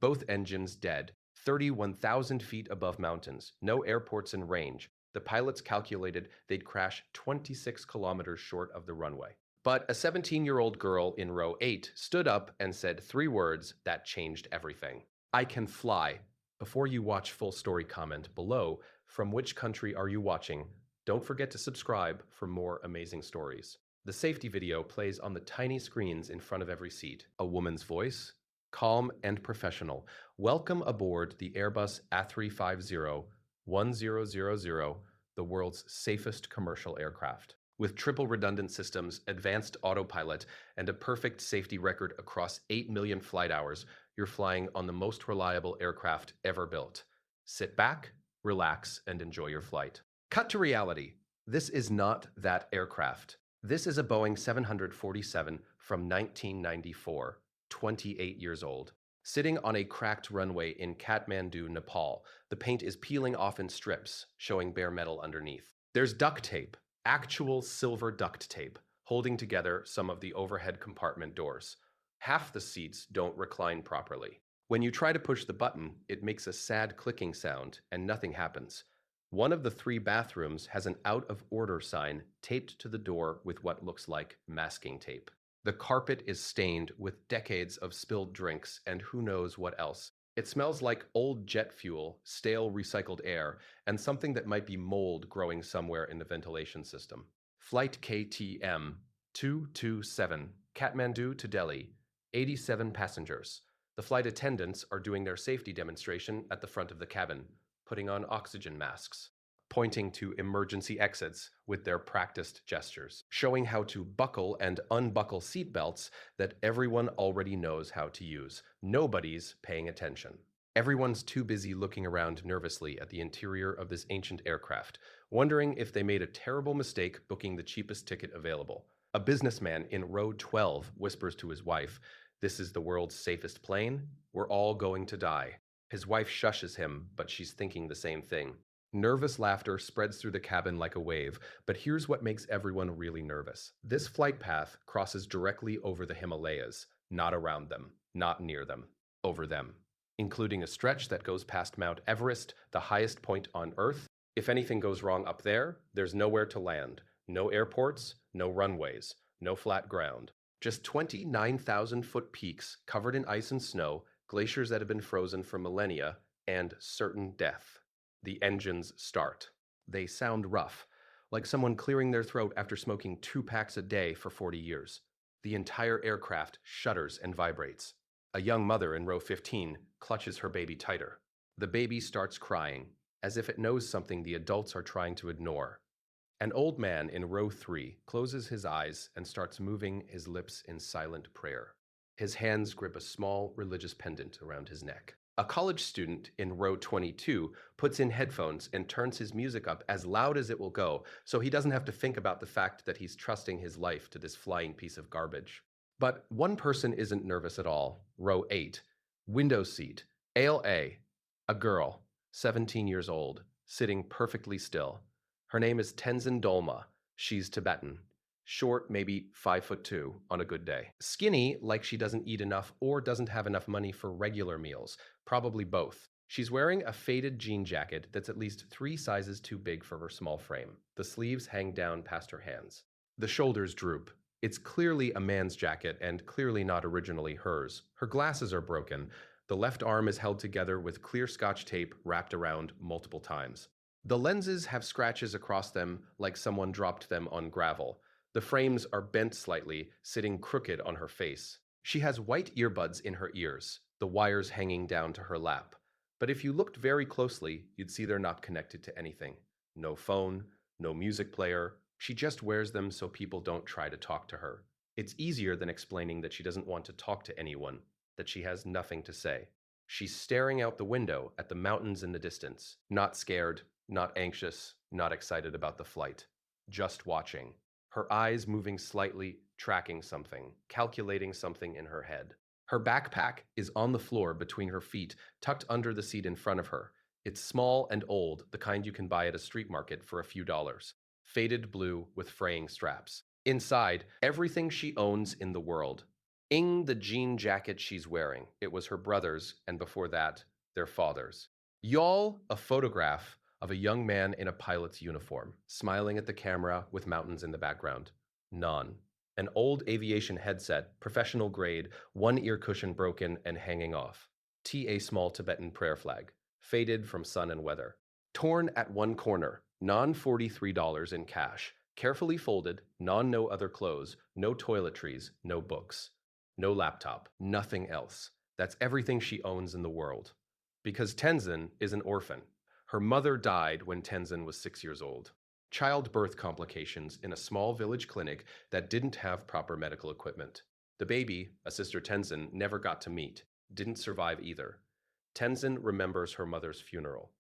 Both engines dead, 31,000 feet above mountains, no airports in range. The pilots calculated they'd crash 26 kilometers short of the runway. But a 17-year-old girl in row 8 stood up and said 3 words that changed everything. I can fly. Before you watch full story, comment below from which country are you watching. Don't forget to subscribe for more amazing stories. The safety video plays on the tiny screens in front of every seat. A woman's voice, calm and professional. Welcome aboard the Airbus A350-1000, the world's safest commercial aircraft. With triple redundant systems, advanced autopilot, and a perfect safety record across 8 million flight hours, you're flying on the most reliable aircraft ever built. Sit back, relax, and enjoy your flight. Cut to reality. This is not that aircraft. This is a Boeing 747 from 1994, 28 years old. Sitting on a cracked runway in Kathmandu, Nepal, the paint is peeling off in strips, showing bare metal underneath. There's duct tape, actual silver duct tape, holding together some of the overhead compartment doors. Half the seats don't recline properly. When you try to push the button, it makes a sad clicking sound, and nothing happens. One of the 3 bathrooms has an out-of-order sign taped to the door with what looks like masking tape. The carpet is stained with decades of spilled drinks and who knows what else. It smells like old jet fuel, stale recycled air, and something that might be mold growing somewhere in the ventilation system. Flight KTM 227, Kathmandu to Delhi, 87 passengers. The flight attendants are doing their safety demonstration at the front of the cabin, putting on oxygen masks, pointing to emergency exits with their practiced gestures, showing how to buckle and unbuckle seatbelts that everyone already knows how to use. Nobody's paying attention. Everyone's too busy looking around nervously at the interior of this ancient aircraft, wondering if they made a terrible mistake booking the cheapest ticket available. A businessman in row 12 whispers to his wife, "This is the world's safest plane. We're all going to die." His wife shushes him, but she's thinking the same thing. Nervous laughter spreads through the cabin like a wave, but here's what makes everyone really nervous. This flight path crosses directly over the Himalayas, not around them, not near them, over them, including a stretch that goes past Mount Everest, the highest point on Earth. If anything goes wrong up there, there's nowhere to land. No airports, no runways, no flat ground. Just 29,000-foot peaks covered in ice and snow, glaciers that have been frozen for millennia, and certain death. The engines start. They sound rough, like someone clearing their throat after smoking 2 packs a day for 40 years. The entire aircraft shudders and vibrates. A young mother in row 15 clutches her baby tighter. The baby starts crying, as if it knows something the adults are trying to ignore. An old man in row 3 closes his eyes and starts moving his lips in silent prayer. His hands grip a small religious pendant around his neck. A college student in row 22 puts in headphones and turns his music up as loud as it will go, so he doesn't have to think about the fact that he's trusting his life to this flying piece of garbage. But one person isn't nervous at all. Row 8, window seat, ALA, a girl, 17 years old, sitting perfectly still. Her name is Tenzin Dolma. She's Tibetan. Short, maybe 5'2" on a good day. Skinny, like she doesn't eat enough or doesn't have enough money for regular meals. Probably both. She's wearing a faded jean jacket that's at least 3 sizes too big for her small frame. The sleeves hang down past her hands. The shoulders droop. It's clearly a man's jacket and clearly not originally hers. Her glasses are broken. The left arm is held together with clear Scotch tape wrapped around multiple times. The lenses have scratches across them like someone dropped them on gravel. The frames are bent slightly, sitting crooked on her face. She has white earbuds in her ears, the wires hanging down to her lap. But if you looked very closely, you'd see they're not connected to anything. No phone, no music player. She just wears them so people don't try to talk to her. It's easier than explaining that she doesn't want to talk to anyone, that she has nothing to say. She's staring out the window at the mountains in the distance, not scared, not anxious, not excited about the flight, just watching. Her eyes moving slightly, tracking something, calculating something in her head. Her backpack is on the floor between her feet, tucked under the seat in front of her. It's small and old, the kind you can buy at a street market for a few dollars. Faded blue with fraying straps. Inside, everything she owns in the world. Ing the jean jacket she's wearing. It was her brother's, and before that, their father's. Y'all, a photograph of a young man in a pilot's uniform, smiling at the camera with mountains in the background. Non. An old aviation headset, professional grade, one ear cushion broken and hanging off. A small Tibetan prayer flag, faded from sun and weather. Torn at one corner, non $43 in cash, carefully folded, non no other clothes, no toiletries, no books. No laptop, nothing else. That's everything she owns in the world. Because Tenzin is an orphan. Her mother died when Tenzin was 6 years old. Childbirth complications in a small village clinic that didn't have proper medical equipment. The baby, a sister Tenzin, never got to meet, didn't survive either. Tenzin remembers her mother's funeral,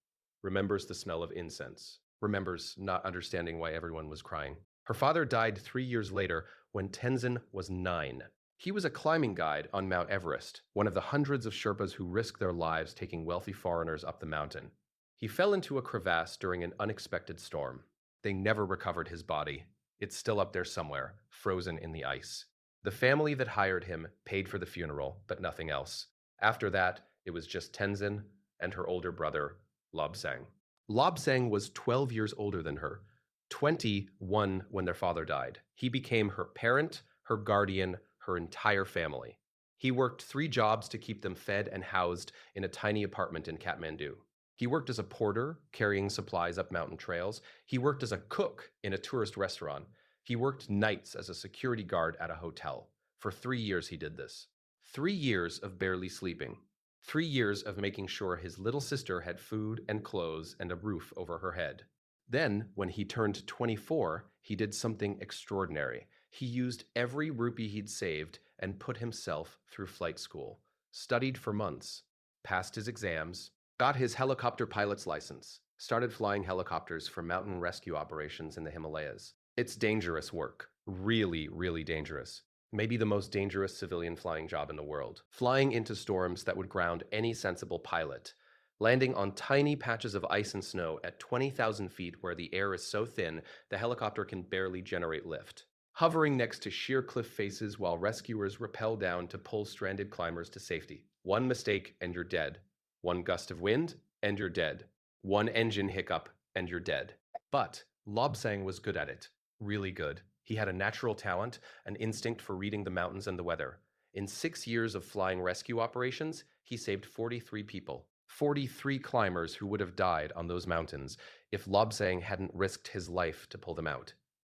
remembers the smell of incense, remembers not understanding why everyone was crying. Her father died 3 years later when Tenzin was 9. He was a climbing guide on Mount Everest, one of the hundreds of Sherpas who risk their lives taking wealthy foreigners up the mountain. He fell into a crevasse during an unexpected storm. They never recovered his body. It's still up there somewhere, frozen in the ice. The family that hired him paid for the funeral, but nothing else. After that, it was just Tenzin and her older brother, Lobsang. Lobsang was 12 years older than her, 21 when their father died. He became her parent, her guardian, her entire family. He worked 3 jobs to keep them fed and housed in a tiny apartment in Kathmandu. He worked as a porter, carrying supplies up mountain trails. He worked as a cook in a tourist restaurant. He worked nights as a security guard at a hotel. For 3 years he did this. 3 years of barely sleeping. 3 years of making sure his little sister had food and clothes and a roof over her head. Then, when he turned 24, he did something extraordinary. He used every rupee he'd saved and put himself through flight school, studied for months, passed his exams, got his helicopter pilot's license, started flying helicopters for mountain rescue operations in the Himalayas. It's dangerous work, really, really dangerous. Maybe the most dangerous civilian flying job in the world. Flying into storms that would ground any sensible pilot. Landing on tiny patches of ice and snow at 20,000 feet where the air is so thin the helicopter can barely generate lift. Hovering next to sheer cliff faces while rescuers rappel down to pull stranded climbers to safety. One mistake and you're dead. One gust of wind and you're dead. One engine hiccup and you're dead. But Lobsang was good at it. Really good. He had a natural talent, an instinct for reading the mountains and the weather. In 6 years of flying rescue operations, he saved 43 people. 43 climbers who would have died on those mountains if Lobsang hadn't risked his life to pull them out.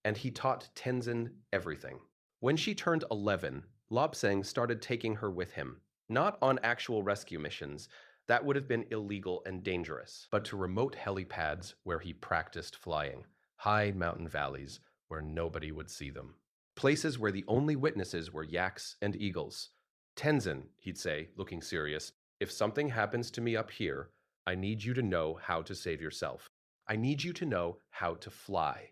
And he taught Tenzin everything. When she turned 11, Lobsang started taking her with him, not on actual rescue missions, that would have been illegal and dangerous, but to remote helipads where he practiced flying, high mountain valleys where nobody would see them. Places where the only witnesses were yaks and eagles. Tenzin, he'd say, looking serious, if something happens to me up here, I need you to know how to save yourself. I need you to know how to fly.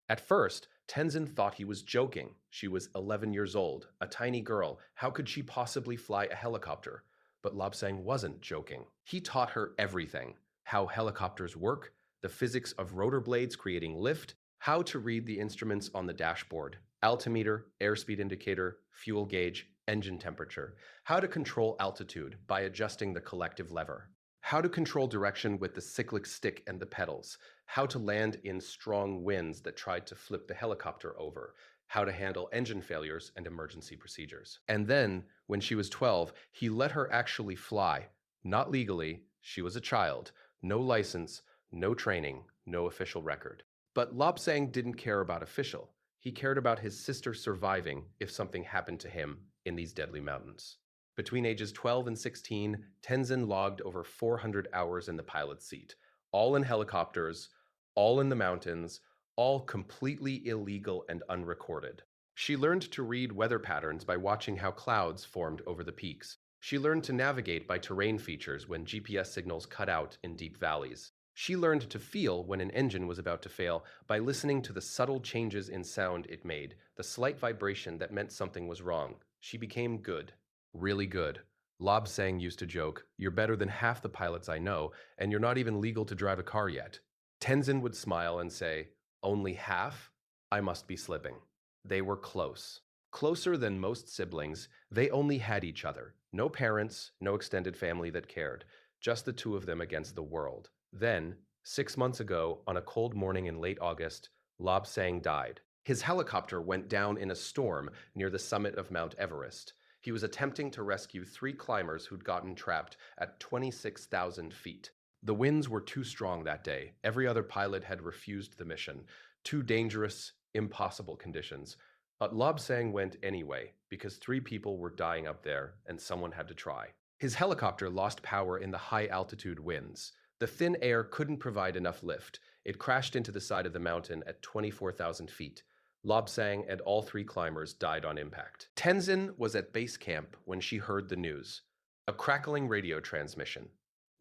At first, Tenzin thought he was joking. She was 11 years old, a tiny girl. How could she possibly fly a helicopter? But Lobsang wasn't joking. He taught her everything. How helicopters work, the physics of rotor blades creating lift, how to read the instruments on the dashboard, altimeter, airspeed indicator, fuel gauge, engine temperature, how to control altitude by adjusting the collective lever, how to control direction with the cyclic stick and the pedals, how to land in strong winds that tried to flip the helicopter over, how to handle engine failures and emergency procedures. And then, when she was 12, he let her actually fly. Not legally, she was a child, no license, no training, no official record. But Lobsang didn't care about official. He cared about his sister surviving if something happened to him in these deadly mountains. Between ages 12 and 16, Tenzin logged over 400 hours in the pilot's seat, all in helicopters, all in the mountains, all completely illegal and unrecorded. She learned to read weather patterns by watching how clouds formed over the peaks. She learned to navigate by terrain features when GPS signals cut out in deep valleys. She learned to feel when an engine was about to fail by listening to the subtle changes in sound it made, the slight vibration that meant something was wrong. She became good. Really good. Lobsang used to joke, "You're better than half the pilots I know, and you're not even legal to drive a car yet." Tenzin would smile and say, "Only half? I must be slipping." They were close. Closer than most siblings, they only had each other. No parents, no extended family that cared. Just the two of them against the world. Then, 6 months ago, on a cold morning in late August, Lobsang died. His helicopter went down in a storm near the summit of Mount Everest. He was attempting to rescue three climbers who'd gotten trapped at 26,000 feet. The winds were too strong that day. Every other pilot had refused the mission. Too dangerous, impossible conditions. But Lobsang went anyway, because three people were dying up there, and someone had to try. His helicopter lost power in the high-altitude winds. The thin air couldn't provide enough lift. It crashed into the side of the mountain at 24,000 feet. Lobsang and all three climbers died on impact. Tenzin was at base camp when she heard the news. A crackling radio transmission.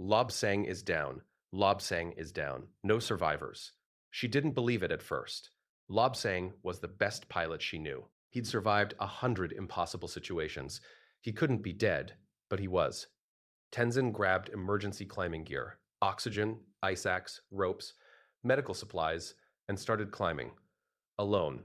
Lobsang is down. Lobsang is down. No survivors. She didn't believe it at first. Lobsang was the best pilot she knew. He'd survived 100 impossible situations. He couldn't be dead, but he was. Tenzin grabbed emergency climbing gear, oxygen, ice axe, ropes, medical supplies, and started climbing. Alone,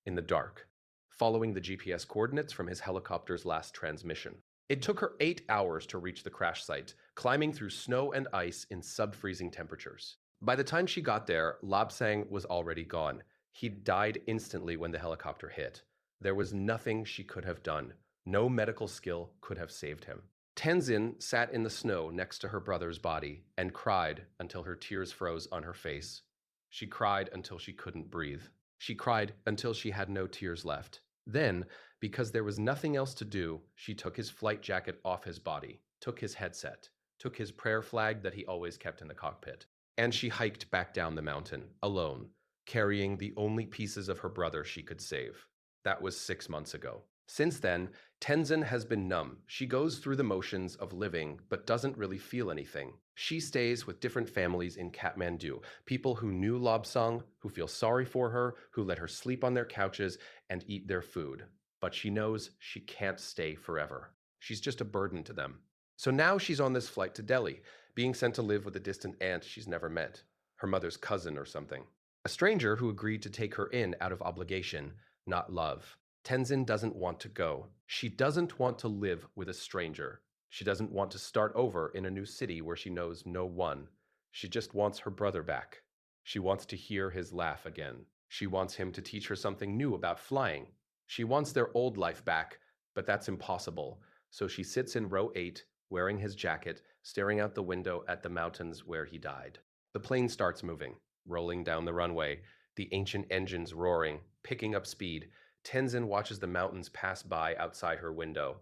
in the dark, following the GPS coordinates from his helicopter's last transmission. It took her 8 hours to reach the crash site, climbing through snow and ice in sub-freezing temperatures. By the time she got there, Lobsang was already gone. He'd died instantly when the helicopter hit. There was nothing she could have done. No medical skill could have saved him. Tenzin sat in the snow next to her brother's body and cried until her tears froze on her face. She cried until she couldn't breathe. She cried until she had no tears left. Then, because there was nothing else to do, she took his flight jacket off his body, took his headset, took his prayer flag that he always kept in the cockpit, and she hiked back down the mountain, alone, carrying the only pieces of her brother she could save. That was 6 months ago. Since then, Tenzin has been numb. She goes through the motions of living, but doesn't really feel anything. She stays with different families in Kathmandu, people who knew Lobsang, who feel sorry for her, who let her sleep on their couches and eat their food. But she knows she can't stay forever. She's just a burden to them. So now she's on this flight to Delhi, being sent to live with a distant aunt she's never met, her mother's cousin or something. A stranger who agreed to take her in out of obligation, not love. Tenzin doesn't want to go. She doesn't want to live with a stranger. She doesn't want to start over in a new city where she knows no one. She just wants her brother back. She wants to hear his laugh again. She wants him to teach her something new about flying. She wants their old life back, but that's impossible. So she sits in row 8, wearing his jacket, staring out the window at the mountains where he died. The plane starts moving, rolling down the runway, the ancient engines roaring, picking up speed. Tenzin watches the mountains pass by outside her window.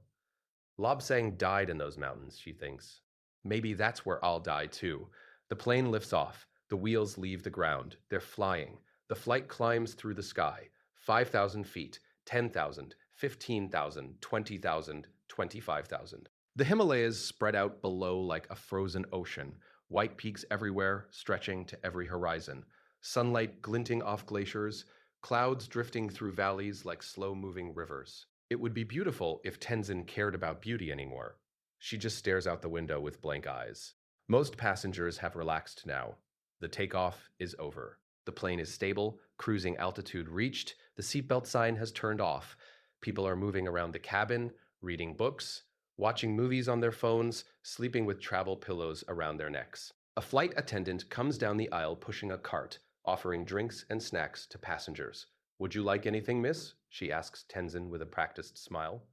Lobsang died in those mountains, she thinks. Maybe that's where I'll die too. The plane lifts off. The wheels leave the ground. They're flying. The flight climbs through the sky. 5,000 feet, 10,000, 15,000, 20,000, 25,000. The Himalayas spread out below like a frozen ocean, white peaks everywhere, stretching to every horizon. Sunlight glinting off glaciers, clouds drifting through valleys like slow-moving rivers. It would be beautiful if Tenzin cared about beauty anymore. She just stares out the window with blank eyes. Most passengers have relaxed now. The takeoff is over. The plane is stable, cruising altitude reached, the seatbelt sign has turned off. People are moving around the cabin, reading books, watching movies on their phones, sleeping with travel pillows around their necks. A flight attendant comes down the aisle pushing a cart, offering drinks and snacks to passengers. "Would you like anything, miss?" she asks Tenzin with a practiced smile.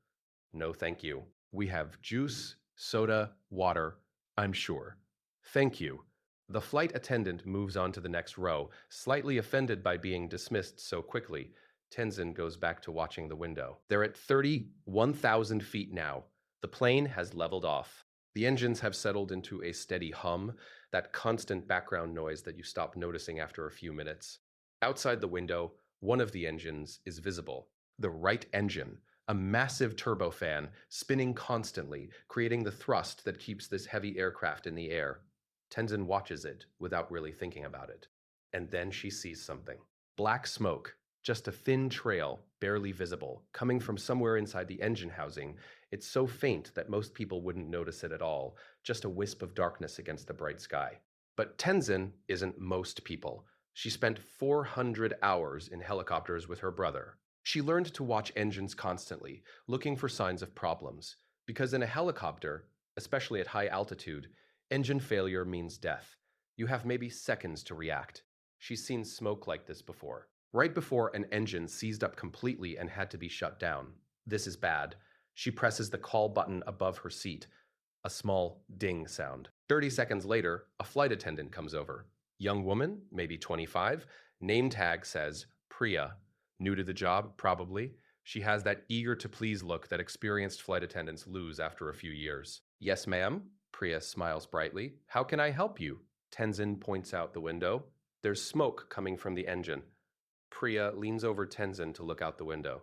"No, thank you. We have juice, soda, water, I'm sure." "Thank you." The flight attendant moves on to the next row, slightly offended by being dismissed so quickly. Tenzin goes back to watching the window. They're at 31,000 feet now. The plane has leveled off. The engines have settled into a steady hum, that constant background noise that you stop noticing after a few minutes. Outside the window, one of the engines is visible. The right engine, a massive turbofan spinning constantly, creating the thrust that keeps this heavy aircraft in the air. Tenzin watches it without really thinking about it. And then she sees something. Black smoke, just a thin trail, barely visible, coming from somewhere inside the engine housing. It's so faint that most people wouldn't notice it at all, just a wisp of darkness against the bright sky. But Tenzin isn't most people. She spent 400 hours in helicopters with her brother. She learned to watch engines constantly, looking for signs of problems. Because in a helicopter, especially at high altitude, engine failure means death. You have maybe seconds to react. She's seen smoke like this before. Right before an engine seized up completely and had to be shut down. This is bad. She presses the call button above her seat. A small ding sound. 30 seconds later, a flight attendant comes over. Young woman, maybe 25. Name tag says Priya. New to the job, probably. She has that eager to please look that experienced flight attendants lose after a few years. Yes, ma'am. Priya smiles brightly. How can I help you? Tenzin points out the window. There's smoke coming from the engine. Priya leans over Tenzin to look out the window.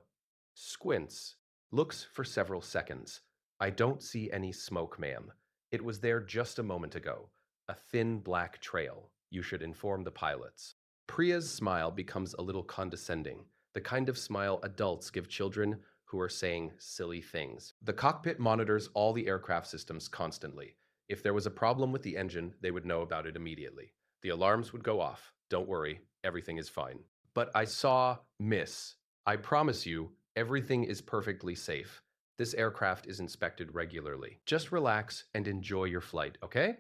Squints. Looks for several seconds. I don't see any smoke, ma'am. It was there just a moment ago. A thin black trail. You should inform the pilots. Priya's smile becomes a little condescending, the kind of smile adults give children who are saying silly things. The cockpit monitors all the aircraft systems constantly. If there was a problem with the engine, they would know about it immediately. The alarms would go off. Don't worry, everything is fine. But I saw Miss. I promise you, everything is perfectly safe. This aircraft is inspected regularly. Just relax and enjoy your flight, okay?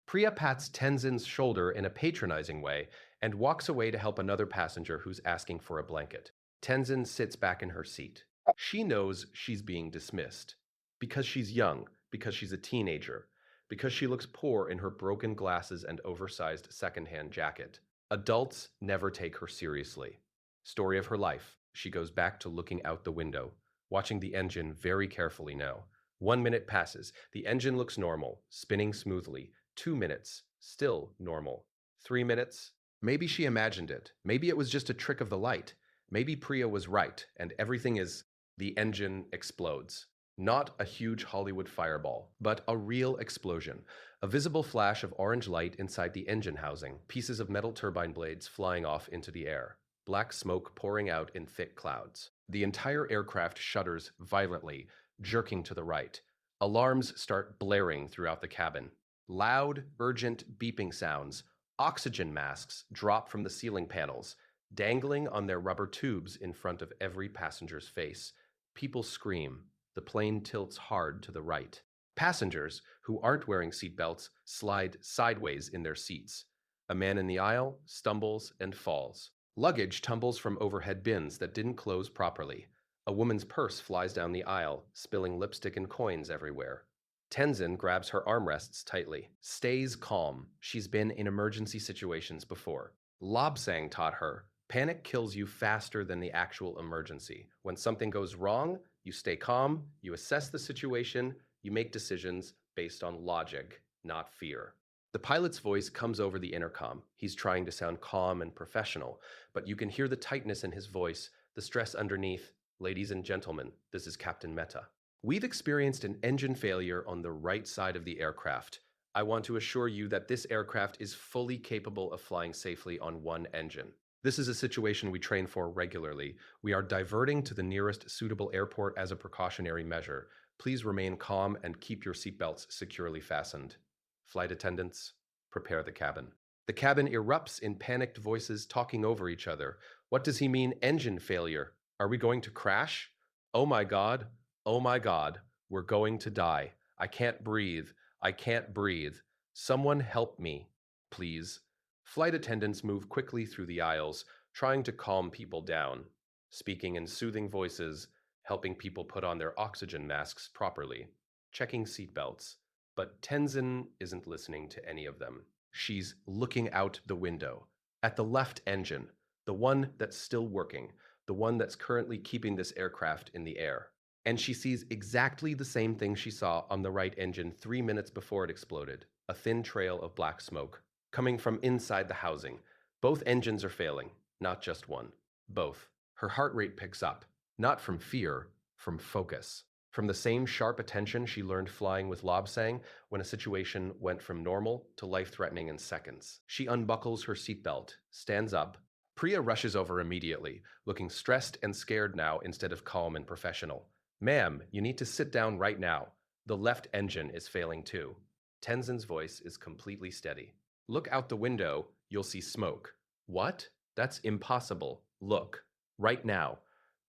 Priya pats Tenzin's shoulder in a patronizing way and walks away to help another passenger who's asking for a blanket. Tenzin sits back in her seat. She knows she's being dismissed. Because she's young, because she's a teenager, because she looks poor in her broken glasses and oversized secondhand jacket. Adults never take her seriously. Story of her life. She goes back to looking out the window, watching the engine very carefully now. 1 minute passes. The engine looks normal, spinning smoothly. 2 minutes, still normal. 3 minutes. Maybe she imagined it. Maybe it was just a trick of the light. Maybe Priya was right, and everything is. The engine explodes. Not a huge Hollywood fireball, but a real explosion. A visible flash of orange light inside the engine housing, pieces of metal turbine blades flying off into the air, black smoke pouring out in thick clouds. The entire aircraft shudders violently, jerking to the right. Alarms start blaring throughout the cabin. Loud, urgent beeping sounds. Oxygen masks drop from the ceiling panels, dangling on their rubber tubes in front of every passenger's face. People scream. The plane tilts hard to the right. Passengers who aren't wearing seatbelts slide sideways in their seats. A man in the aisle stumbles and falls. Luggage tumbles from overhead bins that didn't close properly. A woman's purse flies down the aisle, spilling lipstick and coins everywhere. Tenzin grabs her armrests tightly. Stays calm. She's been in emergency situations before. Lobsang taught her, panic kills you faster than the actual emergency. When something goes wrong, you stay calm, you assess the situation, you make decisions based on logic, not fear. The pilot's voice comes over the intercom. He's trying to sound calm and professional, but you can hear the tightness in his voice, the stress underneath. Ladies and gentlemen, this is Captain Mehta. We've experienced an engine failure on the right side of the aircraft. I want to assure you that this aircraft is fully capable of flying safely on one engine. This is a situation we train for regularly. We are diverting to the nearest suitable airport as a precautionary measure. Please remain calm and keep your seatbelts securely fastened. Flight attendants, prepare the cabin. The cabin erupts in panicked voices talking over each other. What does he mean, engine failure? Are we going to crash? Oh my God. Oh my God. We're going to die. I can't breathe. I can't breathe. Someone help me, please. Flight attendants move quickly through the aisles, trying to calm people down, speaking in soothing voices, helping people put on their oxygen masks properly, checking seatbelts. But Tenzin isn't listening to any of them. She's looking out the window, at the left engine, the one that's still working, the one that's currently keeping this aircraft in the air. And she sees exactly the same thing she saw on the right engine 3 minutes before it exploded, a thin trail of black smoke, coming from inside the housing. Both engines are failing, not just one. Both. Her heart rate picks up, not from fear, from focus. From the same sharp attention she learned flying with Lobsang when a situation went from normal to life-threatening in seconds. She unbuckles her seatbelt, stands up. Priya rushes over immediately, looking stressed and scared now instead of calm and professional. Ma'am, you need to sit down right now. The left engine is failing too. Tenzin's voice is completely steady. Look out the window, you'll see smoke. What? That's impossible. Look. Right now.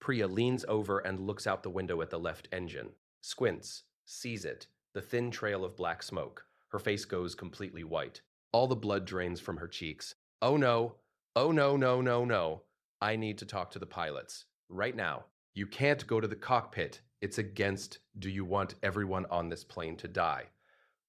Priya leans over and looks out the window at the left engine, squints, sees it, the thin trail of black smoke. Her face goes completely white. All the blood drains from her cheeks. Oh no, oh no, no, no, no. I need to talk to the pilots. Right now. You can't go to the cockpit. It's against, do you want everyone on this plane to die?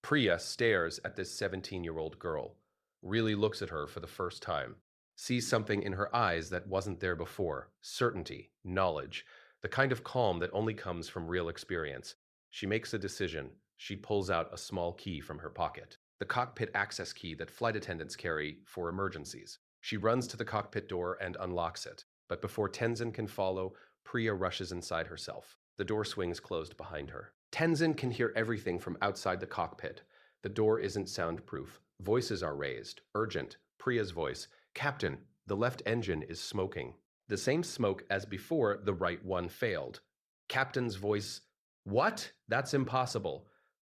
Priya stares at this 17-year-old girl, really looks at her for the first time, sees something in her eyes that wasn't there before, certainty, knowledge, the kind of calm that only comes from real experience. She makes a decision. She pulls out a small key from her pocket, the cockpit access key that flight attendants carry for emergencies. She runs to the cockpit door and unlocks it, but before Tenzin can follow, Priya rushes inside herself. The door swings closed behind her. Tenzin can hear everything from outside the cockpit. The door isn't soundproof. Voices are raised. Urgent. Priya's voice. Captain, the left engine is smoking. The same smoke as before the right one failed. Captain's voice. What? That's impossible.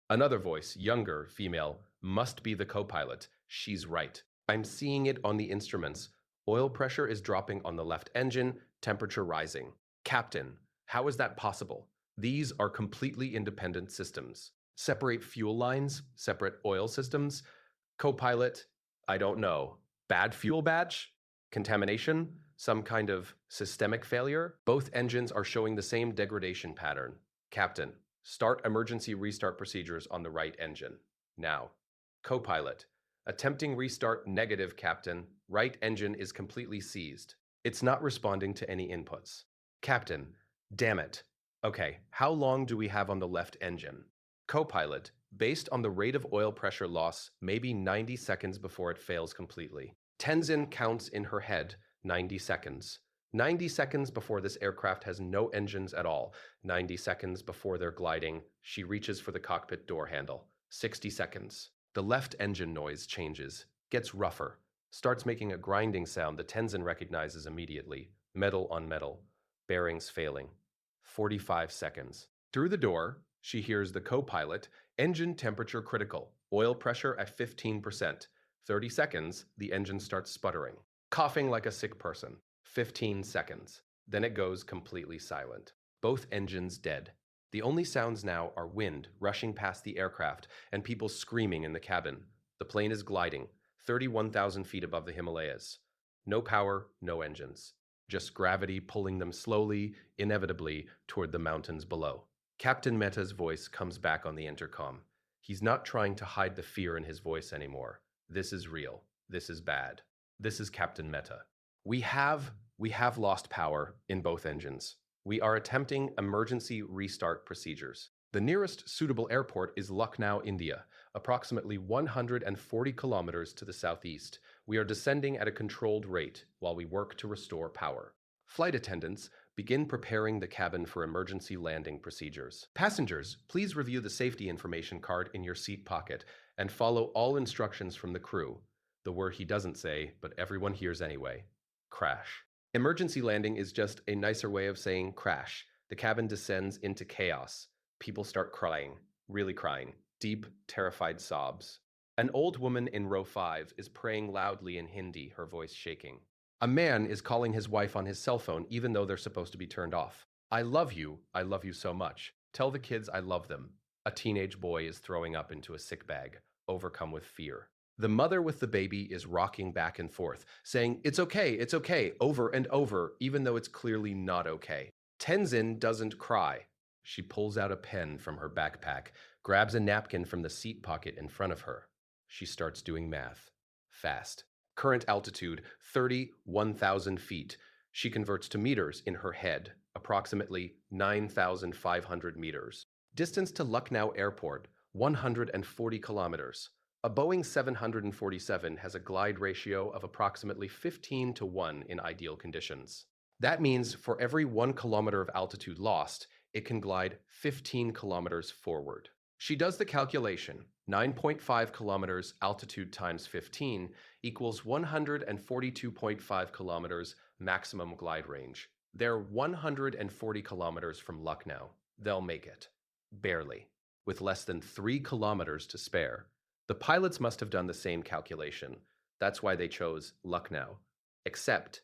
Another voice, younger, female. Must be the co-pilot. She's right. I'm seeing it on the instruments. Oil pressure is dropping on the left engine, temperature rising. Captain, how is that possible? These are completely independent systems. Separate fuel lines, separate oil systems. Co-pilot, I don't know. Bad fuel batch? Contamination? Some kind of systemic failure? Both engines are showing the same degradation pattern. Captain, start emergency restart procedures on the right engine. Now. Co-pilot, attempting restart negative, Captain. Right engine is completely seized. It's not responding to any inputs. Captain, damn it. Okay, how long do we have on the left engine? Co-pilot, based on the rate of oil pressure loss, maybe 90 seconds before it fails completely. Tenzin counts in her head 90 seconds. 90 seconds before this aircraft has no engines at all. 90 seconds before they're gliding, she reaches for the cockpit door handle. 60 seconds. The left engine noise changes, gets rougher, starts making a grinding sound that Tenzin recognizes immediately. Metal on metal. Bearings failing. 45 seconds. Through the door, she hears the co-pilot, engine temperature critical, oil pressure at 15%. 30 seconds, the engine starts sputtering. Coughing like a sick person. 15 seconds. Then it goes completely silent. Both engines dead. The only sounds now are wind rushing past the aircraft and people screaming in the cabin. The plane is gliding, 31,000 feet above the Himalayas. No power, no engines. Just gravity pulling them slowly, inevitably, toward the mountains below. Captain Mehta's voice comes back on the intercom. He's not trying to hide the fear in his voice anymore. This is real. This is bad. This is Captain Mehta. We have lost power in both engines. We are attempting emergency restart procedures. The nearest suitable airport is Lucknow, India, approximately 140 kilometers to the southeast. We are descending at a controlled rate while we work to restore power. Flight attendants, begin preparing the cabin for emergency landing procedures. Passengers, please review the safety information card in your seat pocket and follow all instructions from the crew. The word he doesn't say, but everyone hears anyway. Crash. Emergency landing is just a nicer way of saying crash. The cabin descends into chaos. People start crying, really crying, deep, terrified sobs. An old woman in row 5 is praying loudly in Hindi, her voice shaking. A man is calling his wife on his cell phone even though they're supposed to be turned off. I love you so much. Tell the kids I love them. A teenage boy is throwing up into a sick bag, overcome with fear. The mother with the baby is rocking back and forth, saying, it's okay, over and over, even though it's clearly not okay. Tenzin doesn't cry. She pulls out a pen from her backpack, grabs a napkin from the seat pocket in front of her. She starts doing math. Fast. Current altitude, 31,000 feet. She converts to meters in her head, approximately 9,500 meters. Distance to Lucknow Airport, 140 kilometers. A Boeing 747 has a glide ratio of approximately 15 to 1 in ideal conditions. That means for every 1 kilometer of altitude lost, it can glide 15 kilometers forward. She does the calculation. 9.5 kilometers altitude times 15 equals 142.5 kilometers maximum glide range. They're 140 kilometers from Lucknow. They'll make it. Barely. With less than 3 kilometers to spare. The pilots must have done the same calculation. That's why they chose Lucknow. Except,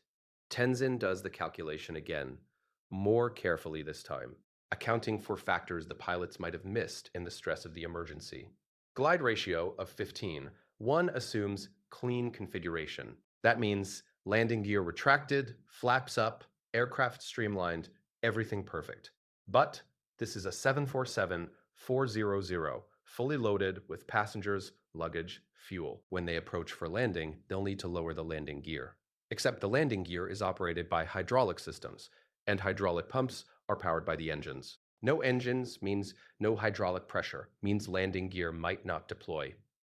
Tenzin does the calculation again. more carefully this time, accounting for factors the pilots might have missed in the stress of the emergency. Glide ratio of 15. One assumes clean configuration. That means landing gear retracted, flaps up, aircraft streamlined, everything perfect. But this is a 747-400, fully loaded with passengers, luggage, fuel. When they approach for landing, they'll need to lower the landing gear. Except the landing gear is operated by hydraulic systems, and hydraulic pumps are powered by the engines. No engines means no hydraulic pressure, means landing gear might not deploy.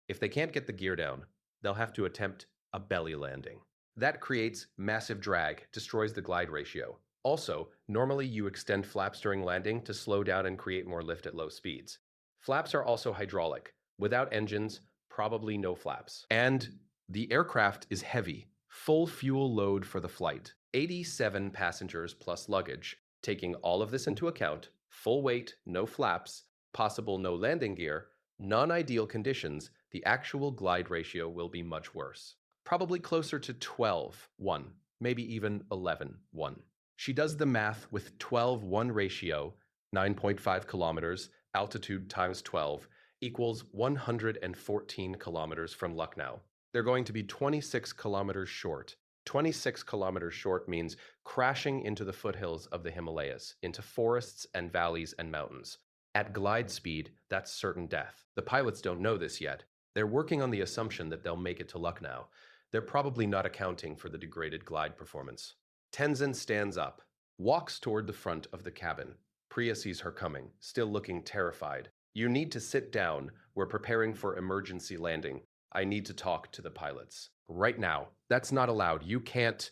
If they can't get the gear down, they'll have to attempt a belly landing. That creates massive drag, destroys the glide ratio. Also, normally you extend flaps during landing to slow down and create more lift at low speeds. Flaps are also hydraulic. Without engines, probably no flaps. And the aircraft is heavy, full fuel load for the flight. 87 passengers plus luggage. Taking all of this into account, full weight, no flaps, possible no landing gear, non-ideal conditions, the actual glide ratio will be much worse. Probably closer to 12:1, maybe even 11:1. She does the math with 12:1 ratio, 9.5 kilometers, altitude times 12, equals 114 kilometers from Lucknow. They're going to be 26 kilometers short. 26 kilometers short means crashing into the foothills of the Himalayas, into forests and valleys and mountains. At glide speed, that's certain death. The pilots don't know this yet. They're working on the assumption that they'll make it to Lucknow. They're probably not accounting for the degraded glide performance. Tenzin stands up, walks toward the front of the cabin. Priya sees her coming, still looking terrified. You need to sit down. We're preparing for emergency landing. I need to talk to the pilots. Right now. That's not allowed. You can't.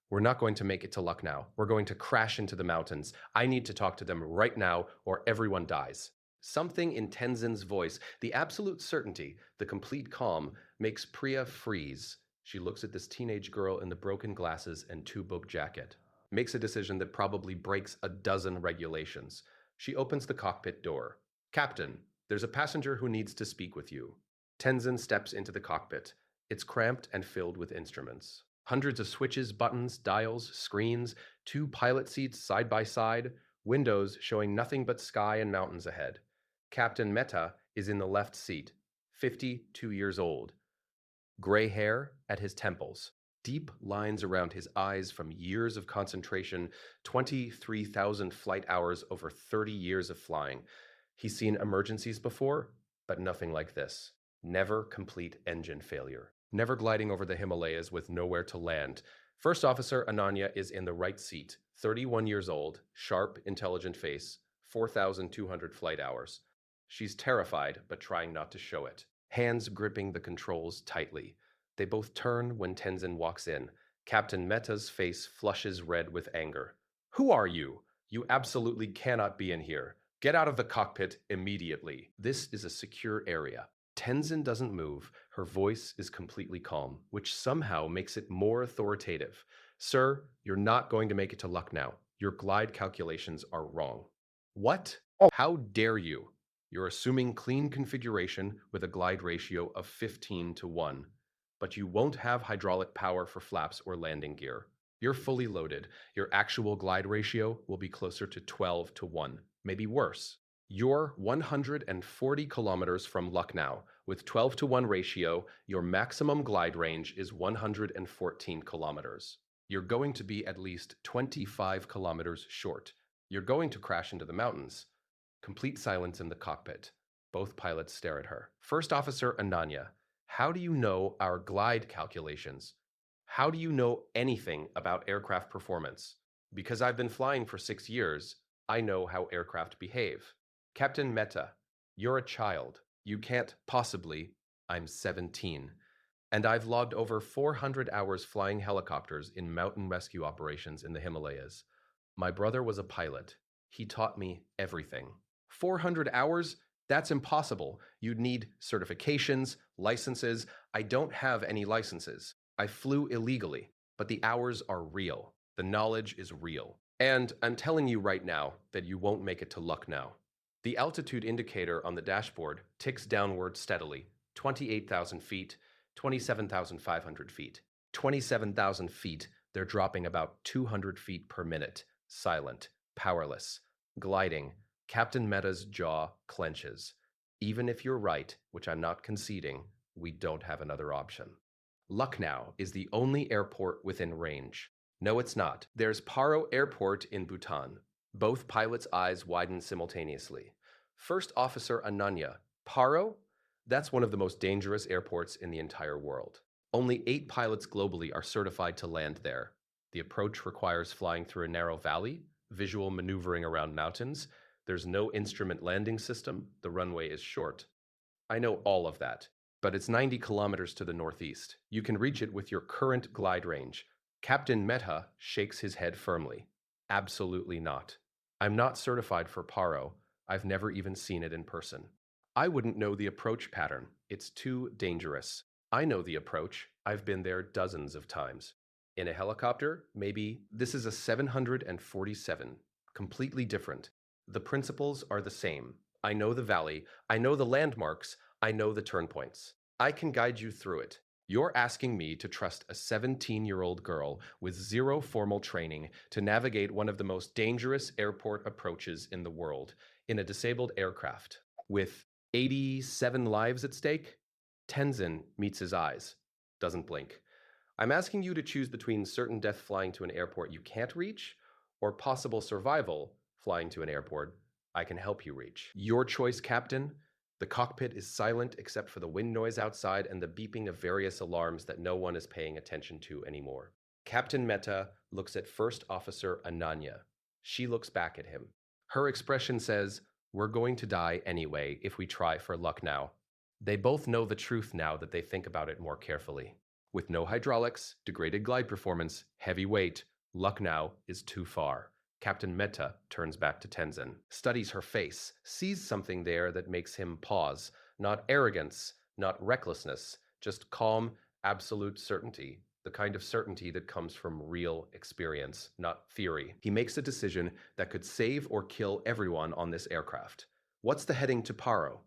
We're not going to make it to Lucknow. We're going to crash into the mountains. I need to talk to them right now or everyone dies. Something in Tenzin's voice, the absolute certainty, the complete calm, makes Priya freeze. She looks at this teenage girl in the broken glasses and two-book jacket. Makes a decision that probably breaks a dozen regulations. She opens the cockpit door. Captain, there's a passenger who needs to speak with you. Tenzin steps into the cockpit. It's cramped and filled with instruments. Hundreds of switches, buttons, dials, screens, two pilot seats side by side, windows showing nothing but sky and mountains ahead. Captain Mehta is in the left seat, 52 years old. Gray hair at his temples, deep lines around his eyes from years of concentration, 23,000 flight hours over 30 years of flying. He's seen emergencies before, but nothing like this. Never complete engine failure. Never gliding over the Himalayas with nowhere to land. First Officer Ananya is in the right seat, 31 years old, sharp, intelligent face, 4,200 flight hours. She's terrified, but trying not to show it. Hands gripping the controls tightly. They both turn when Tenzin walks in. Captain Mehta's face flushes red with anger. Who are you? You absolutely cannot be in here. Get out of the cockpit immediately. This is a secure area. Tenzin doesn't move. Her voice is completely calm, which somehow makes it more authoritative. Sir, you're not going to make it to Lucknow. Your glide calculations are wrong. What? How dare you? You're assuming clean configuration with a glide ratio of 15:1, but you won't have hydraulic power for flaps or landing gear. You're fully loaded. Your actual glide ratio will be closer to 12:1, maybe worse. You're 140 kilometers from Lucknow. With 12:1 ratio, your maximum glide range is 114 kilometers. You're going to be at least 25 kilometers short. You're going to crash into the mountains. Complete silence in the cockpit. Both pilots stare at her. First Officer Ananya, how do you know our glide calculations? How do you know anything about aircraft performance? Because I've been flying for 6 years, I know how aircraft behave. Captain Mehta, you're a child. You can't possibly. I'm 17. And I've logged over 400 hours flying helicopters in mountain rescue operations in the Himalayas. My brother was a pilot. He taught me everything. 400 hours? That's impossible. You'd need certifications, licenses. I don't have any licenses. I flew illegally, but the hours are real. The knowledge is real. And I'm telling you right now that you won't make it to Lucknow. The altitude indicator on the dashboard ticks downward steadily. 28,000 feet, 27,500 feet. 27,000 feet, they're dropping about 200 feet per minute. silent, powerless, gliding. Captain Meta's jaw clenches. Even if you're right, which I'm not conceding, we don't have another option. Lucknow is the only airport within range. No, it's not. There's Paro Airport in Bhutan. Both pilots' eyes widen simultaneously. First Officer Ananya, Paro? That's one of the most dangerous airports in the entire world. Only 8 pilots globally are certified to land there. The approach requires flying through a narrow valley, visual maneuvering around mountains. There's no instrument landing system. The runway is short. I know all of that, but it's 90 kilometers to the northeast. You can reach it with your current glide range. Captain Mehta shakes his head firmly. Absolutely not. I'm not certified for Paro. I've never even seen it in person. I wouldn't know the approach pattern. It's too dangerous. I know the approach. I've been there dozens of times. In a helicopter, maybe. This is a 747. Completely different. The principles are the same. I know the valley. I know the landmarks. I know the turn points. I can guide you through it. You're asking me to trust a 17-year-old girl with zero formal training to navigate one of the most dangerous airport approaches in the world in a disabled aircraft. With 87 lives at stake? Tenzin meets his eyes, doesn't blink. I'm asking you to choose between certain death flying to an airport you can't reach or possible survival flying to an airport I can help you reach. Your choice, Captain. The cockpit is silent except for the wind noise outside and the beeping of various alarms that no one is paying attention to anymore. Captain Mehta looks at First Officer Ananya. She looks back at him. Her expression says, "We're going to die anyway if we try for Lucknow." They both know the truth now that they think about it more carefully. With no hydraulics, degraded glide performance, heavy weight, Lucknow is too far. Captain Mehta turns back to Tenzin, studies her face, sees something there that makes him pause. Not arrogance, not recklessness, just calm, absolute certainty. The kind of certainty that comes from real experience, not theory. He makes a decision that could save or kill everyone on this aircraft. What's the heading to Paro?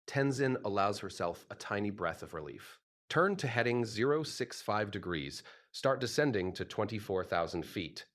Tenzin allows herself a tiny breath of relief. Turn to heading 065 degrees. Start descending to 24,000 feet.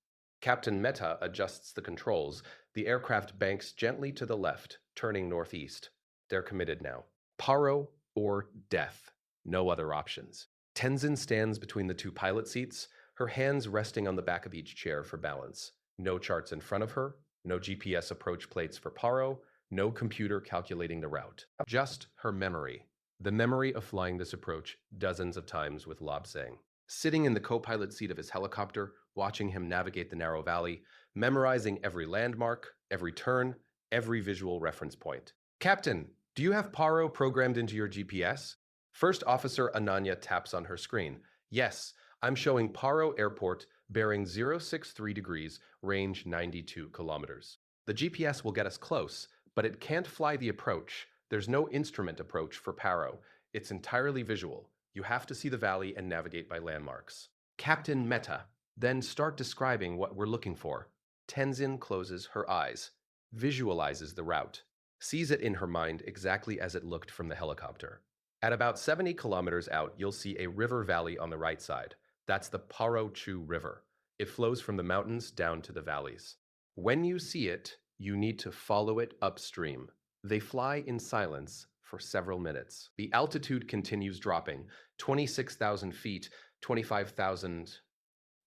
Captain Mehta adjusts the controls. The aircraft banks gently to the left, turning northeast. They're committed now. Paro or death. No other options. Tenzin stands between the 2 pilot seats, her hands resting on the back of each chair for balance. No charts in front of her, no GPS approach plates for Paro, no computer calculating the route. Just her memory. The memory of flying this approach dozens of times with Lobsang. Sitting in the co-pilot seat of his helicopter, watching him navigate the narrow valley, memorizing every landmark, every turn, every visual reference point. Captain, do you have Paro programmed into your GPS? First Officer Ananya taps on her screen. Yes, I'm showing Paro Airport, bearing 063 degrees, range 92 kilometers. The GPS will get us close, but it can't fly the approach. There's no instrument approach for Paro. It's entirely visual. You have to see the valley and navigate by landmarks. Captain Mehta, then start describing what we're looking for. Tenzin closes her eyes, visualizes the route, sees it in her mind exactly as it looked from the helicopter. At about 70 kilometers out, you'll see a river valley on the right side. That's the Paro Chu River. It flows from the mountains down to the valleys. When you see it, you need to follow it upstream. They fly in silence for several minutes. The altitude continues dropping, 26,000 feet, 25,000,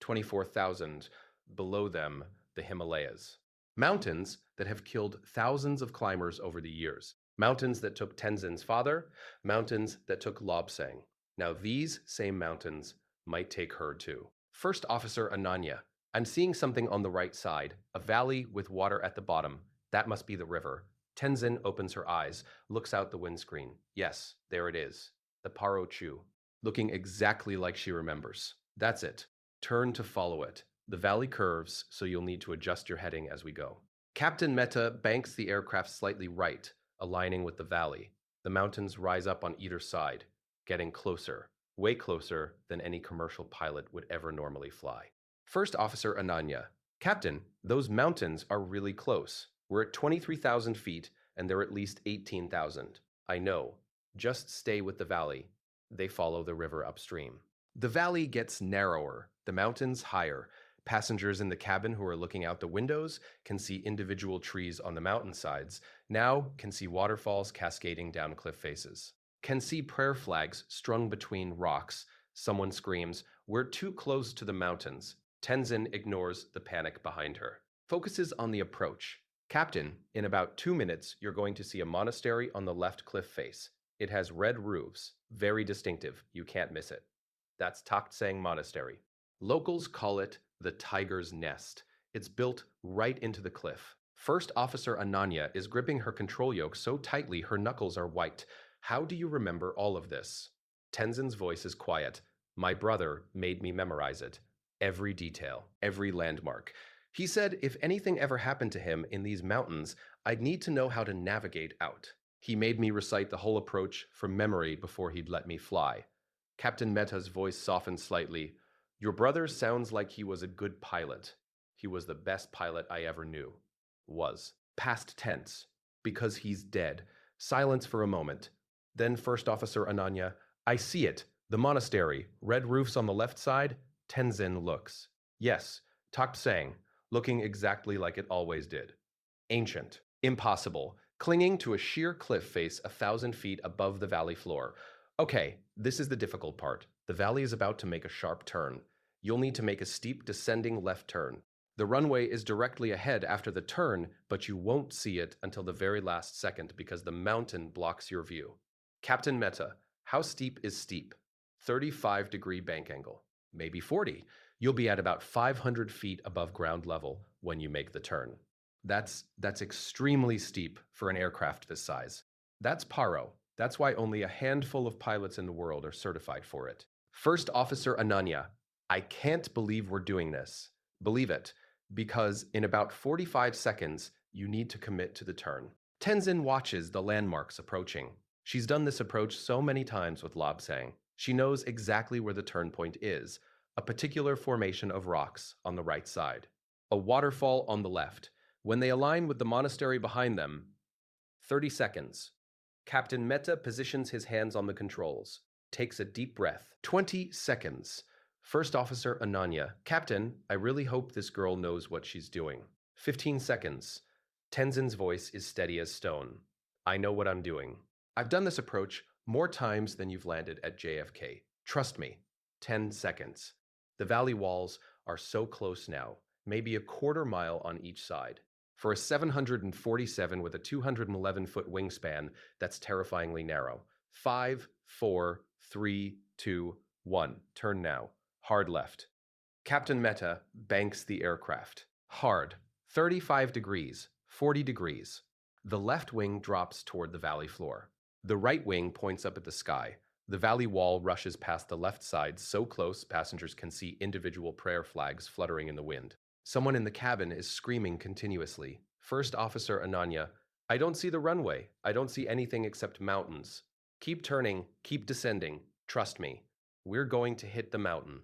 24,000. Below them, the Himalayas. Mountains that have killed thousands of climbers over the years. Mountains that took Tenzin's father, mountains that took Lobsang. Now these same mountains might take her too. First Officer Ananya, I'm seeing something on the right side, a valley with water at the bottom. That must be the river. Tenzin opens her eyes, looks out the windscreen. Yes, there it is. The Paro Chu. Looking exactly like she remembers. That's it. Turn to follow it. The valley curves, so you'll need to adjust your heading as we go. Captain Mehta banks the aircraft slightly right, aligning with the valley. The mountains rise up on either side, getting closer, way closer than any commercial pilot would ever normally fly. First Officer Ananya, Captain, those mountains are really close. We're at 23,000 feet, and they're at least 18,000. I know. Just stay with the valley. They follow the river upstream. The valley gets narrower, the mountains higher. Passengers in the cabin who are looking out the windows can see individual trees on the mountainsides, now can see waterfalls cascading down cliff faces. Can see prayer flags strung between rocks. Someone screams, "We're too close to the mountains." Tenzin ignores the panic behind her. Focuses on the approach. Captain, in about 2 minutes, you're going to see a monastery on the left cliff face. It has red roofs, very distinctive, you can't miss it. That's Taktsang Monastery. Locals call it the Tiger's Nest. It's built right into the cliff. First Officer Ananya is gripping her control yoke so tightly her knuckles are white. How do you remember all of this? Tenzin's voice is quiet. My brother made me memorize it. Every detail, every landmark. He said if anything ever happened to him in these mountains, I'd need to know how to navigate out. He made me recite the whole approach from memory before he'd let me fly. Captain Meta's voice softened slightly. Your brother sounds like he was a good pilot. He was the best pilot I ever knew. Was. Past tense. Because he's dead. Silence for a moment. Then First Officer Ananya, I see it. The monastery. Red roofs on the left side. Tenzin looks. Yes, Taktsang, looking exactly like it always did. Ancient. Impossible. Clinging to a sheer cliff face 1,000 feet above the valley floor. Okay, this is the difficult part. The valley is about to make a sharp turn. You'll need to make a steep descending left turn. The runway is directly ahead after the turn, but you won't see it until the very last second because the mountain blocks your view. Captain Meta, how steep is steep? 35-degree bank angle. Maybe 40. You'll be at about 500 feet above ground level when you make the turn. That's extremely steep for an aircraft this size. That's Paro. That's why only a handful of pilots in the world are certified for it. First Officer Ananya, I can't believe we're doing this. Believe it, because in about 45 seconds, you need to commit to the turn. Tenzin watches the landmarks approaching. She's done this approach so many times with Lobsang. She knows exactly where the turn point is, a particular formation of rocks on the right side. A waterfall on the left. When they align with the monastery behind them, 30 seconds. Captain Meta positions his hands on the controls, takes a deep breath. 20 seconds. First Officer Ananya, Captain, I really hope this girl knows what she's doing. 15 seconds. Tenzin's voice is steady as stone. I know what I'm doing. I've done this approach more times than you've landed at JFK. Trust me. 10 seconds. The valley walls are so close now, maybe a quarter mile on each side. For a 747 with a 211-foot wingspan, that's terrifyingly narrow. 5, 4, 3, 2, 1. Turn now. Hard left. Captain Meta banks the aircraft. Hard. 35 degrees. 40 degrees. The left wing drops toward the valley floor. The right wing points up at the sky. The valley wall rushes past the left side so close passengers can see individual prayer flags fluttering in the wind. Someone in the cabin is screaming continuously. First Officer Ananya, I don't see the runway. I don't see anything except mountains. Keep turning, keep descending. Trust me. We're going to hit the mountain.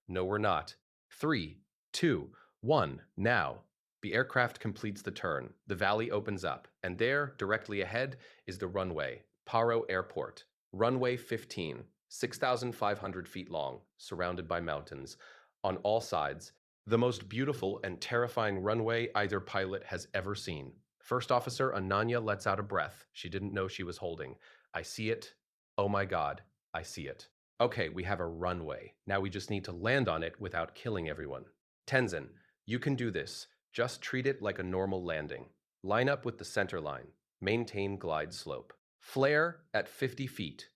No, we're not. 3, 2, 1, now. The aircraft completes the turn. The valley opens up, and there, directly ahead, is the runway, Paro Airport. Runway 15, 6,500 feet long, surrounded by mountains. On all sides, the most beautiful and terrifying runway either pilot has ever seen. First Officer Ananya lets out a breath she didn't know she was holding. I see it. Oh my God, I see it. Okay, we have a runway. Now we just need to land on it without killing everyone. Tenzin, you can do this. Just treat it like a normal landing. Line up with the center line. Maintain glide slope. Flare at 50 feet.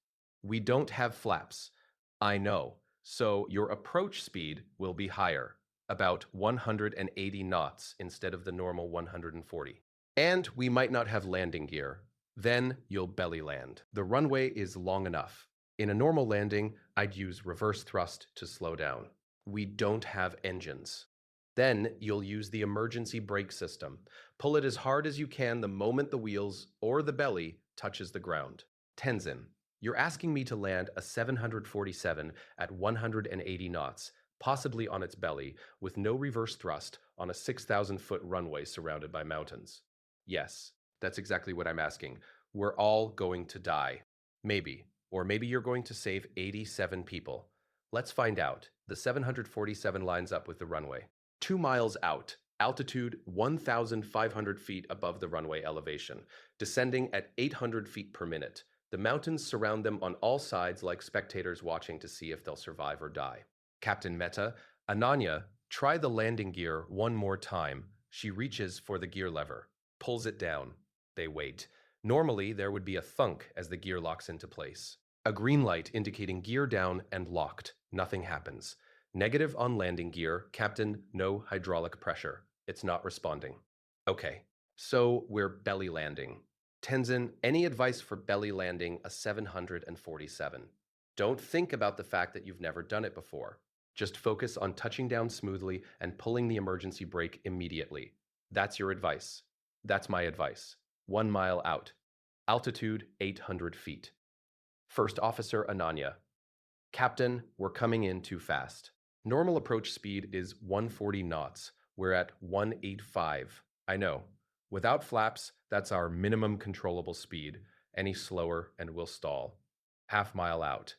We don't have flaps. I know. So your approach speed will be higher, about 180 knots instead of the normal 140. And we might not have landing gear. Then you'll belly land. The runway is long enough. In a normal landing, I'd use reverse thrust to slow down. We don't have engines. Then you'll use the emergency brake system. Pull it as hard as you can the moment the wheels or the belly touches the ground. Tenzin, you're asking me to land a 747 at 180 knots, possibly on its belly, with no reverse thrust on a 6,000-foot runway surrounded by mountains. Yes, that's exactly what I'm asking. We're all going to die. Maybe. Or maybe you're going to save 87 people. Let's find out. The 747 lines up with the runway. 2 miles out, altitude 1,500 feet above the runway elevation, descending at 800 feet per minute. The mountains surround them on all sides like spectators watching to see if they'll survive or die. Captain Meta, Ananya, try the landing gear one more time. She reaches for the gear lever, pulls it down. They wait. Normally, there would be a thunk as the gear locks into place. A green light indicating gear down and locked. Nothing happens. Negative on landing gear, Captain, no hydraulic pressure. It's not responding. Okay, so we're belly landing. Tenzin, any advice for belly landing a 747? Don't think about the fact that you've never done it before. Just focus on touching down smoothly and pulling the emergency brake immediately. That's your advice. That's my advice. 1 mile out. Altitude 800 feet. First Officer Ananya. Captain, we're coming in too fast. Normal approach speed is 140 knots. We're at 185. I know. Without flaps, that's our minimum controllable speed. Any slower and we'll stall. Half-mile out.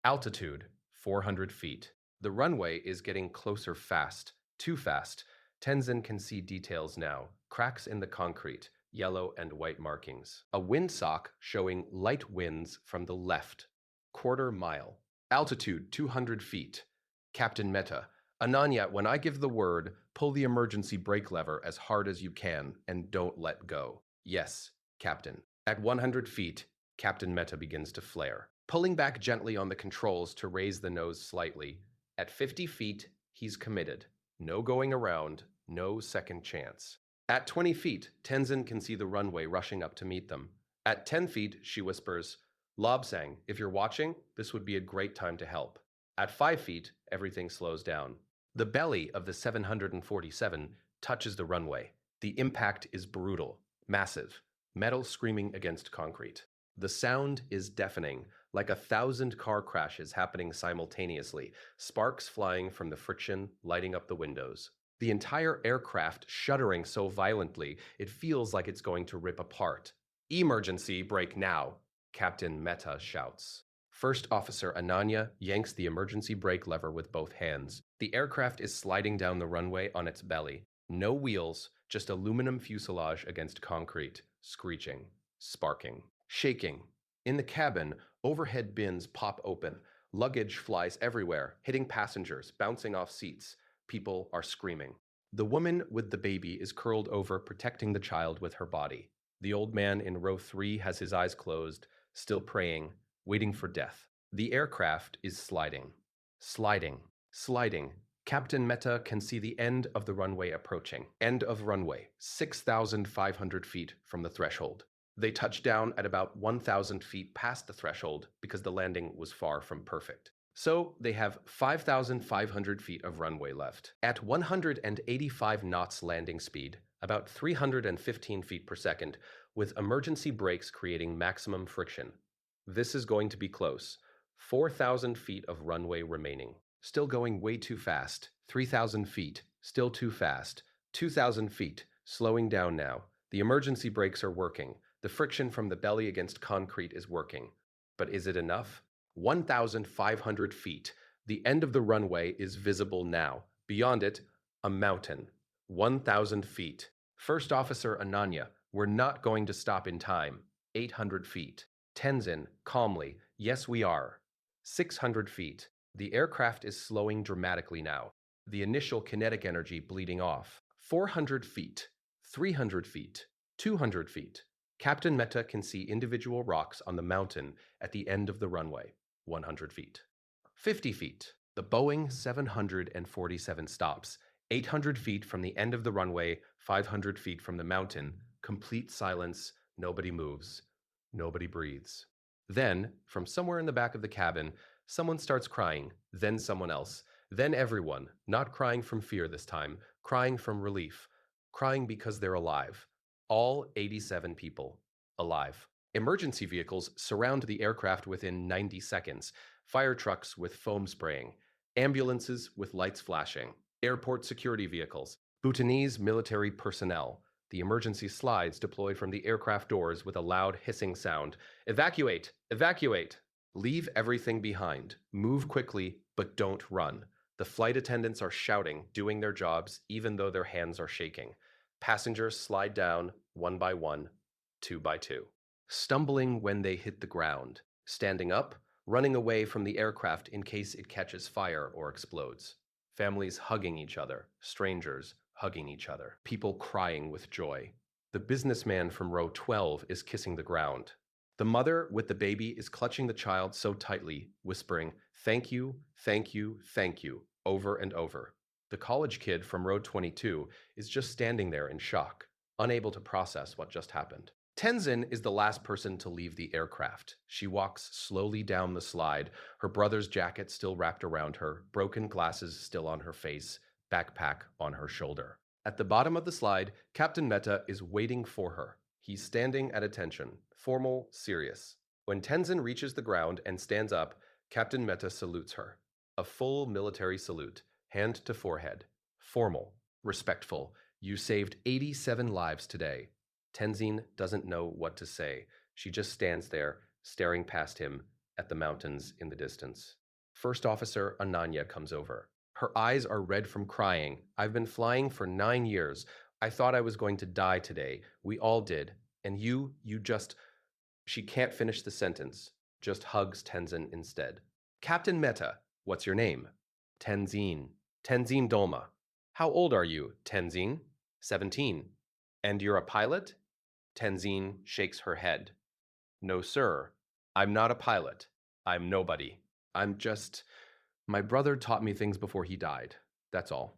Altitude 400 feet. The runway is getting closer fast. Too fast. Tenzin can see details now. Cracks in the concrete. Yellow and white markings. A windsock showing light winds from the left. Quarter mile. Altitude 200 feet. Captain Meta. Ananya, when I give the word, pull the emergency brake lever as hard as you can and don't let go. Yes, Captain. At 100 feet, Captain Meta begins to flare, pulling back gently on the controls to raise the nose slightly. At 50 feet, he's committed. No going around, no second chance. At 20 feet, Tenzin can see the runway rushing up to meet them. At 10 feet, she whispers, Lobsang, if you're watching, this would be a great time to help. At 5 feet, everything slows down. The belly of the 747 touches the runway. The impact is brutal, massive, metal screaming against concrete. The sound is deafening, like 1,000 car crashes happening simultaneously, sparks flying from the friction, lighting up the windows. The entire aircraft shuddering so violently, it feels like it's going to rip apart. Emergency brake now, Captain Meta shouts. First Officer Ananya yanks the emergency brake lever with both hands. The aircraft is sliding down the runway on its belly. No wheels, just aluminum fuselage against concrete, screeching, sparking, shaking. In the cabin, overhead bins pop open. Luggage flies everywhere, hitting passengers, bouncing off seats. People are screaming. The woman with the baby is curled over, protecting the child with her body. The old man in row 3 has his eyes closed, still praying, waiting for death. The aircraft is sliding. Sliding. Sliding. Captain Meta can see the end of the runway approaching. End of runway, 6,500 feet from the threshold. They touch down at about 1,000 feet past the threshold because the landing was far from perfect. So they have 5,500 feet of runway left. At 185 knots landing speed, about 315 feet per second, with emergency brakes creating maximum friction. This is going to be close. 4,000 feet of runway remaining. Still going way too fast. 3,000 feet. Still too fast. 2,000 feet. Slowing down now. The emergency brakes are working. The friction from the belly against concrete is working. But is it enough? 1,500 feet. The end of the runway is visible now. Beyond it, a mountain. 1,000 feet. First Officer Ananya, we're not going to stop in time. 800 feet. Tenzin, calmly, yes we are. 600 feet. The aircraft is slowing dramatically now. The initial kinetic energy bleeding off. 400 feet. 300 feet. 200 feet. Captain Meta can see individual rocks on the mountain at the end of the runway. 100 feet. 50 feet. The Boeing 747 stops. 800 feet from the end of the runway, 500 feet from the mountain. Complete silence. Nobody moves. Nobody breathes. Then, from somewhere in the back of the cabin, someone starts crying, then someone else, then everyone, not crying from fear this time, crying from relief, crying because they're alive. All 87 people, alive. Emergency vehicles surround the aircraft within 90 seconds, fire trucks with foam spraying, ambulances with lights flashing, airport security vehicles, Bhutanese military personnel. The emergency slides deploy from the aircraft doors with a loud hissing sound. Evacuate! Evacuate! Leave everything behind. Move quickly, but don't run. The flight attendants are shouting, doing their jobs, even though their hands are shaking. Passengers slide down one by one, two by two, stumbling when they hit the ground, standing up, running away from the aircraft in case it catches fire or explodes. Families hugging each other, strangers hugging each other, people crying with joy. The businessman from row 12 is kissing the ground. The mother with the baby is clutching the child so tightly, whispering, "Thank you, thank you, thank you," over and over. The college kid from row 22 is just standing there in shock, unable to process what just happened. Tenzin is the last person to leave the aircraft. She walks slowly down the slide, her brother's jacket still wrapped around her, broken glasses still on her face, backpack on her shoulder. At the bottom of the slide, Captain Meta is waiting for her. He's standing at attention, formal, serious. When Tenzin reaches the ground and stands up, Captain Meta salutes her. A full military salute, hand to forehead. Formal, respectful. You saved 87 lives today. Tenzin doesn't know what to say. She just stands there, staring past him at the mountains in the distance. First Officer Ananya comes over. Her eyes are red from crying. "I've been flying for 9 years. I thought I was going to die today. We all did. And you just..." She can't finish the sentence, just hugs Tenzin instead. "Captain Meta, what's your name?" "Tenzin. Tenzin Dolma." "How old are you, Tenzin?" 17. "And you're a pilot?" Tenzin shakes her head. "No, sir. I'm not a pilot. I'm nobody. I'm just... My brother taught me things before he died. That's all."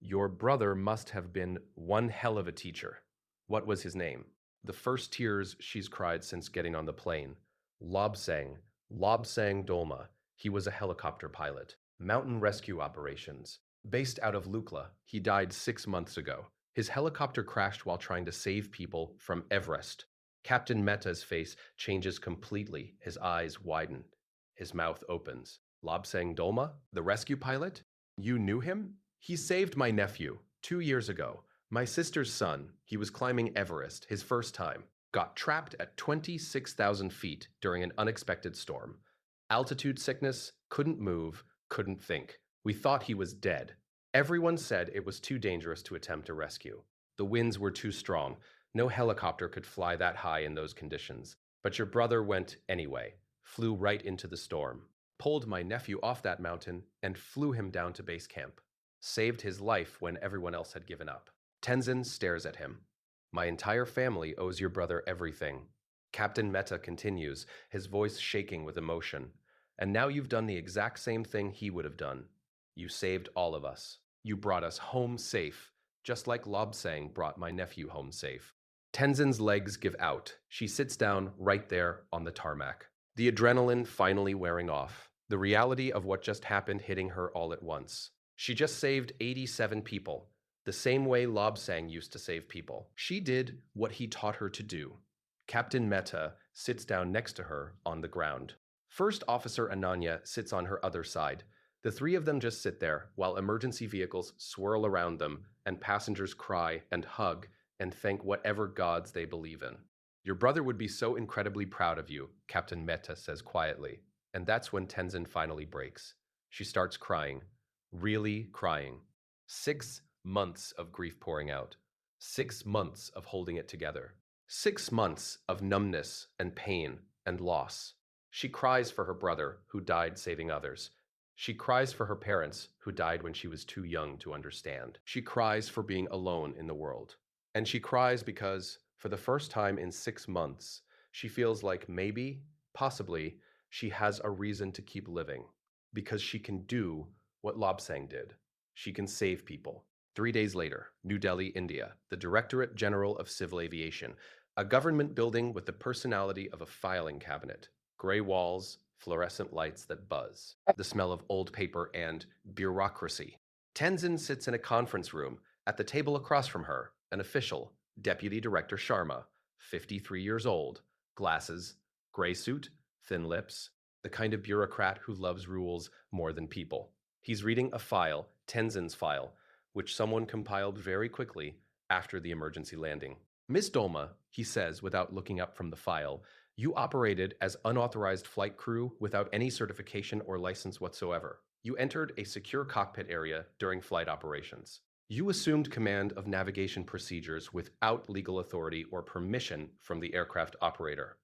"Your brother must have been one hell of a teacher. What was his name?" The first tears she's cried since getting on the plane. Lobsang Dolma. He was a helicopter pilot. Mountain rescue operations. Based out of Lukla, he died 6 months ago. His helicopter crashed while trying to save people from Everest. Captain Meta's face changes completely. His eyes widen. His mouth opens. "Lobsang Dolma, the rescue pilot? You knew him? He saved my nephew 2 years ago. My sister's son. He was climbing Everest, his first time. Got trapped at 26,000 feet during an unexpected storm. Altitude sickness, couldn't move, couldn't think. We thought he was dead. Everyone said it was too dangerous to attempt a rescue. The winds were too strong. No helicopter could fly that high in those conditions. But your brother went anyway, flew right into the storm. Pulled my nephew off that mountain and flew him down to base camp. Saved his life when everyone else had given up." Tenzin stares at him. "My entire family owes your brother everything." Captain Meta continues, his voice shaking with emotion. "And now you've done the exact same thing he would have done. You saved all of us. You brought us home safe, just like Lobsang brought my nephew home safe." Tenzin's legs give out. She sits down right there on the tarmac. The adrenaline finally wearing off. The reality of what just happened hitting her all at once. She just saved 87 people, the same way Lobsang used to save people. She did what he taught her to do. Captain Meta sits down next to her on the ground. First Officer Ananya sits on her other side. The three of them just sit there while emergency vehicles swirl around them and passengers cry and hug and thank whatever gods they believe in. "Your brother would be so incredibly proud of you," Captain Meta says quietly. And that's when Tenzin finally breaks. She starts crying. Really crying. 6 months of grief pouring out. 6 months of holding it together. 6 months of numbness and pain and loss. She cries for her brother, who died saving others. She cries for her parents, who died when she was too young to understand. She cries for being alone in the world. And she cries because, for the first time in 6 months, she feels like maybe, possibly, she has a reason to keep living. Because she can do what Lobsang did. She can save people. 3 days later, New Delhi, India, the Directorate General of Civil Aviation, a government building with the personality of a filing cabinet. Gray walls, fluorescent lights that buzz, the smell of old paper and bureaucracy. Tenzin sits in a conference room. At the table across from her, an official, Deputy Director Sharma, 53 years old, glasses, gray suit, thin lips, the kind of bureaucrat who loves rules more than people. He's reading a file, Tenzin's file, which someone compiled very quickly after the emergency landing. "Miss Dolma," he says without looking up from the file, You operated as unauthorized flight crew without any certification or license whatsoever. You entered a secure cockpit area during flight operations. You assumed command of navigation procedures without legal authority or permission from the aircraft operator.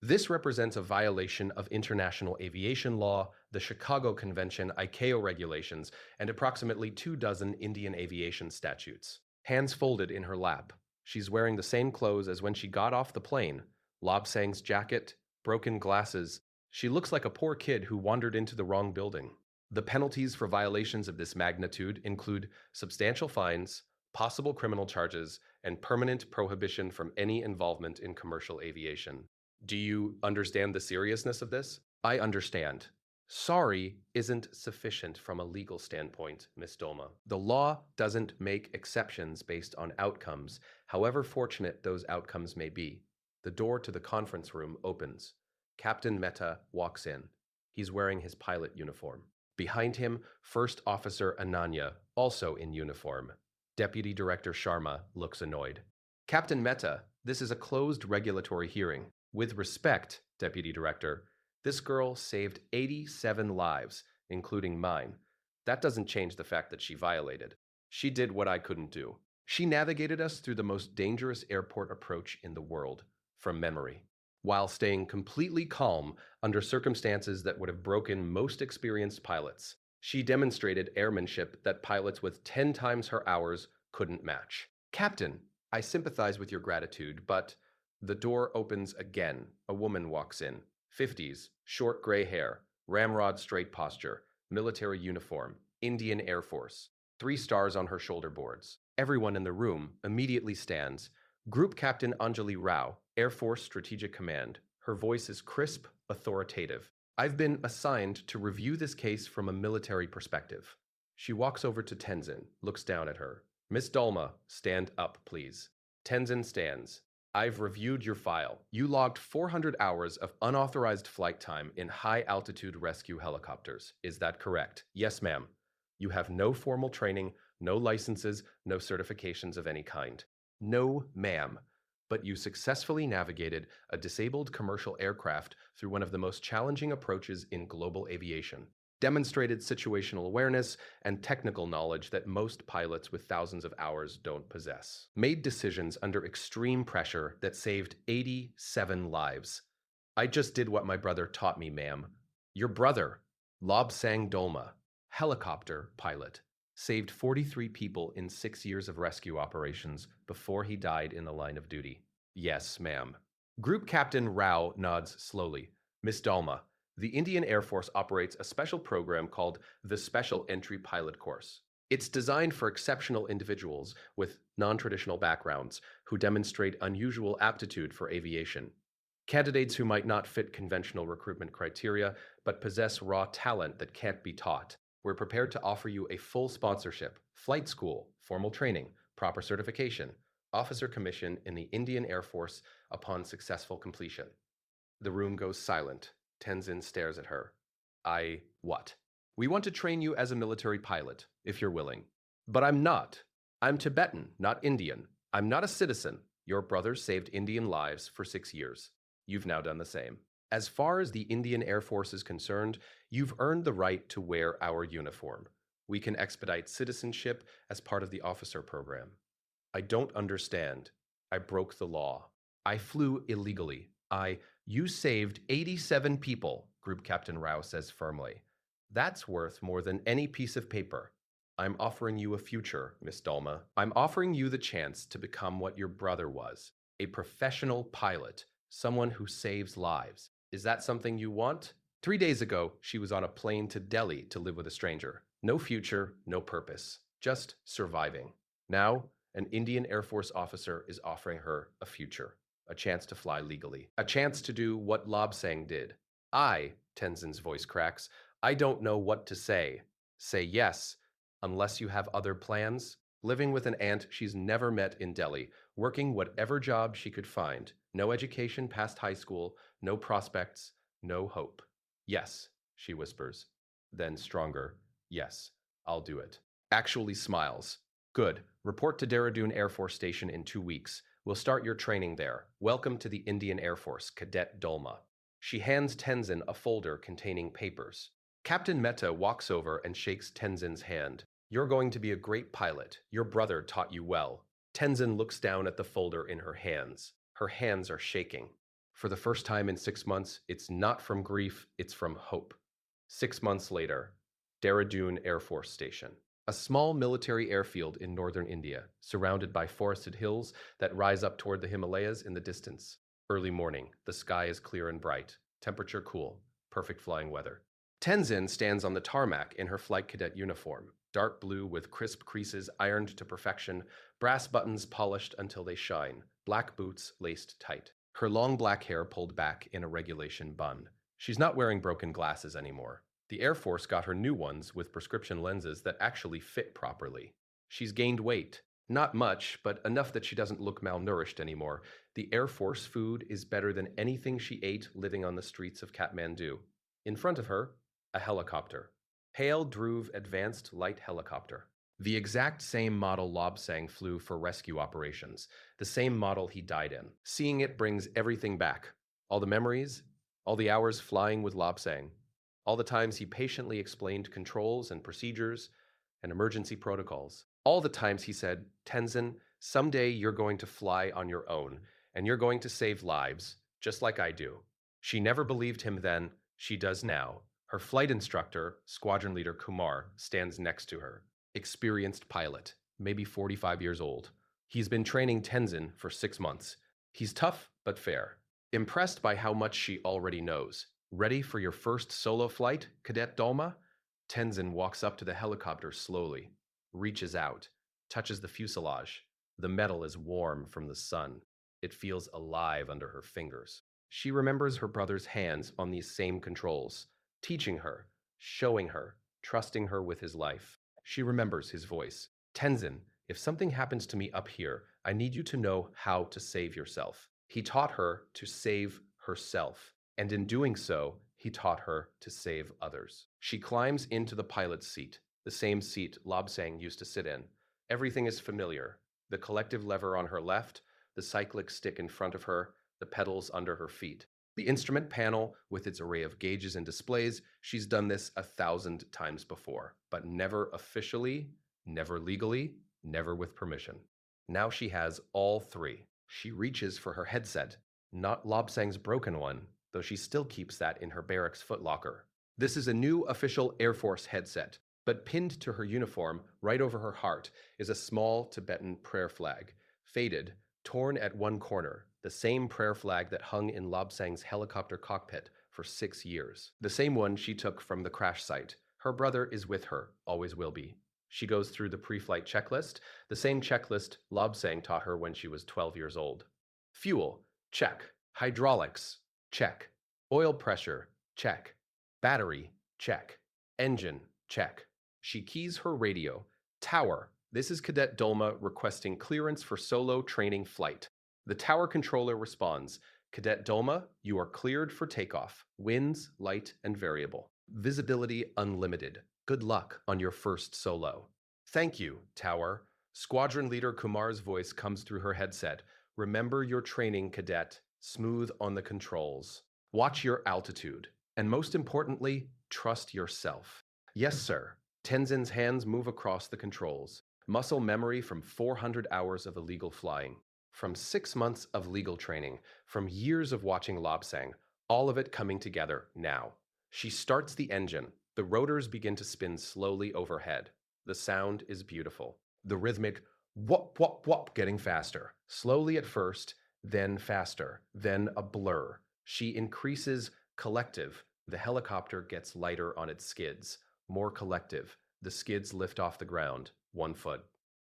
This represents a violation of international aviation law, the Chicago Convention, ICAO regulations, and approximately 24 Indian aviation statutes. Hands folded in her lap. She's wearing the same clothes as when she got off the plane. Lobsang's jacket, broken glasses. She looks like a poor kid who wandered into the wrong building. The penalties for violations of this magnitude include substantial fines, possible criminal charges, and permanent prohibition from any involvement in commercial aviation. Do you understand the seriousness of this? I understand. Sorry isn't sufficient from a legal standpoint, Miss Dolma. The law doesn't make exceptions based on outcomes, however fortunate those outcomes may be. The door to the conference room opens. Captain Mehta walks in. He's wearing his pilot uniform. Behind him, First Officer Ananya, also in uniform. Deputy Director Sharma looks annoyed. Captain Mehta, this is a closed regulatory hearing. With respect, Deputy Director, this girl saved 87 lives, including mine. That doesn't change the fact that she violated. She did what I couldn't do. She navigated us through the most dangerous airport approach in the world, from memory, while staying completely calm under circumstances that would have broken most experienced pilots. She demonstrated airmanship that pilots with 10 times her hours couldn't match. Captain, I sympathize with your gratitude, but the door opens again. A woman walks in. 50s, short gray hair, ramrod straight posture, military uniform, Indian Air Force. 3 stars on her shoulder boards. Everyone in the room immediately stands. Group Captain Anjali Rao, Air Force Strategic Command. Her voice is crisp, authoritative. I've been assigned to review this case from a military perspective. She walks over to Tenzin, looks down at her. Miss Dolma, stand up, please. Tenzin stands. I've reviewed your file. You logged 400 hours of unauthorized flight time in high-altitude rescue helicopters. Is that correct? Yes, ma'am. You have no formal training, no licenses, no certifications of any kind. No, ma'am. But you successfully navigated a disabled commercial aircraft through one of the most challenging approaches in global aviation. Demonstrated situational awareness and technical knowledge that most pilots with thousands of hours don't possess. Made decisions under extreme pressure that saved 87 lives. I just did what my brother taught me, ma'am. Your brother, Lobsang Dolma, helicopter pilot, saved 43 people in 6 years of rescue operations before he died in the line of duty. Yes, ma'am. Group Captain Rao nods slowly. Miss Dolma, the Indian Air Force operates a special program called the Special Entry Pilot Course. It's designed for exceptional individuals with non-traditional backgrounds who demonstrate unusual aptitude for aviation. Candidates who might not fit conventional recruitment criteria but possess raw talent that can't be taught. We're prepared to offer you a full sponsorship, flight school, formal training, proper certification, officer commission in the Indian Air Force upon successful completion. The room goes silent. Tenzin stares at her. What? We want to train you as a military pilot, if you're willing. But I'm not. I'm Tibetan, not Indian. I'm not a citizen. Your brother saved Indian lives for 6 years. You've now done the same. As far as the Indian Air Force is concerned, you've earned the right to wear our uniform. We can expedite citizenship as part of the officer program. I don't understand. I broke the law. I flew illegally. You saved 87 people, Group Captain Rao says firmly. That's worth more than any piece of paper. I'm offering you a future, Miss Dolma. I'm offering you the chance to become what your brother was, a professional pilot, someone who saves lives. Is that something you want? 3 days ago, she was on a plane to Delhi to live with a stranger. No future, no purpose, just surviving. Now, an Indian Air Force officer is offering her a future. A chance to fly legally. A chance to do what Lobsang did. Tenzin's voice cracks, I don't know what to say. Say yes, unless you have other plans. Living with an aunt she's never met in Delhi, working whatever job she could find. No education past high school, no prospects, no hope. Yes, she whispers. Then stronger, yes, I'll do it. Actually smiles. Good. Report to Dehradun Air Force Station in 2 weeks. We'll start your training there. Welcome to the Indian Air Force, Cadet Dolma. She hands Tenzin a folder containing papers. Captain Mehta walks over and shakes Tenzin's hand. You're going to be a great pilot. Your brother taught you well. Tenzin looks down at the folder in her hands. Her hands are shaking. For the first time in 6 months, it's not from grief, it's from hope. 6 months later, Dehradun Air Force Station. A small military airfield in northern India, surrounded by forested hills that rise up toward the Himalayas in the distance. Early morning, the sky is clear and bright, temperature cool, perfect flying weather. Tenzin stands on the tarmac in her flight cadet uniform, dark blue with crisp creases ironed to perfection, brass buttons polished until they shine, black boots laced tight. Her long black hair pulled back in a regulation bun. She's not wearing broken glasses anymore. The Air Force got her new ones with prescription lenses that actually fit properly. She's gained weight. Not much, but enough that she doesn't look malnourished anymore. The Air Force food is better than anything she ate living on the streets of Kathmandu. In front of her, a helicopter. Hail Dhruv Advanced Light Helicopter. The exact same model Lobsang flew for rescue operations. The same model he died in. Seeing it brings everything back. All the memories, all the hours flying with Lobsang. All the times he patiently explained controls and procedures and emergency protocols. All the times he said, Tenzin, someday you're going to fly on your own, and you're going to save lives, just like I do. She never believed him then, she does now. Her flight instructor, Squadron Leader Kumar, stands next to her. Experienced pilot, maybe 45 years old. He's been training Tenzin for 6 months. He's tough, but fair. Impressed by how much she already knows. Ready for your first solo flight, Cadet Dolma? Tenzin walks up to the helicopter slowly, reaches out, touches the fuselage. The metal is warm from the sun. It feels alive under her fingers. She remembers her brother's hands on these same controls, teaching her, showing her, trusting her with his life. She remembers his voice. Tenzin, if something happens to me up here, I need you to know how to save yourself. He taught her to save herself. And in doing so, he taught her to save others. She climbs into the pilot's seat, the same seat Lobsang used to sit in. Everything is familiar. The collective lever on her left, the cyclic stick in front of her, the pedals under her feet. The instrument panel with its array of gauges and displays, she's done this 1,000 times before, but never officially, never legally, never with permission. Now she has all three. She reaches for her headset, not Lobsang's broken one, though she still keeps that in her barracks footlocker. This is a new official Air Force headset, but pinned to her uniform, right over her heart, is a small Tibetan prayer flag, faded, torn at one corner, the same prayer flag that hung in Lobsang's helicopter cockpit for 6 years. The same one she took from the crash site. Her brother is with her, always will be. She goes through the pre-flight checklist, the same checklist Lobsang taught her when she was 12 years old. Fuel, check. Hydraulics, check. Oil pressure, check. Battery, check. Engine, check. She keys her radio. Tower, this is Cadet Dolma requesting clearance for solo training flight. The tower controller responds, Cadet Dolma, you are cleared for takeoff. Winds, light, and variable. Visibility unlimited. Good luck on your first solo. Thank you, Tower. Squadron Leader Kumar's voice comes through her headset. Remember your training, Cadet. Smooth on the controls. Watch your altitude. And most importantly, trust yourself. Yes, sir. Tenzin's hands move across the controls. Muscle memory from 400 hours of illegal flying. From 6 months of legal training. From years of watching Lobsang. All of it coming together now. She starts the engine. The rotors begin to spin slowly overhead. The sound is beautiful. The rhythmic whoop, whoop, whoop getting faster. Slowly at first, then faster, then a blur. She increases collective. The helicopter gets lighter on its skids. More collective. The skids lift off the ground. 1 foot,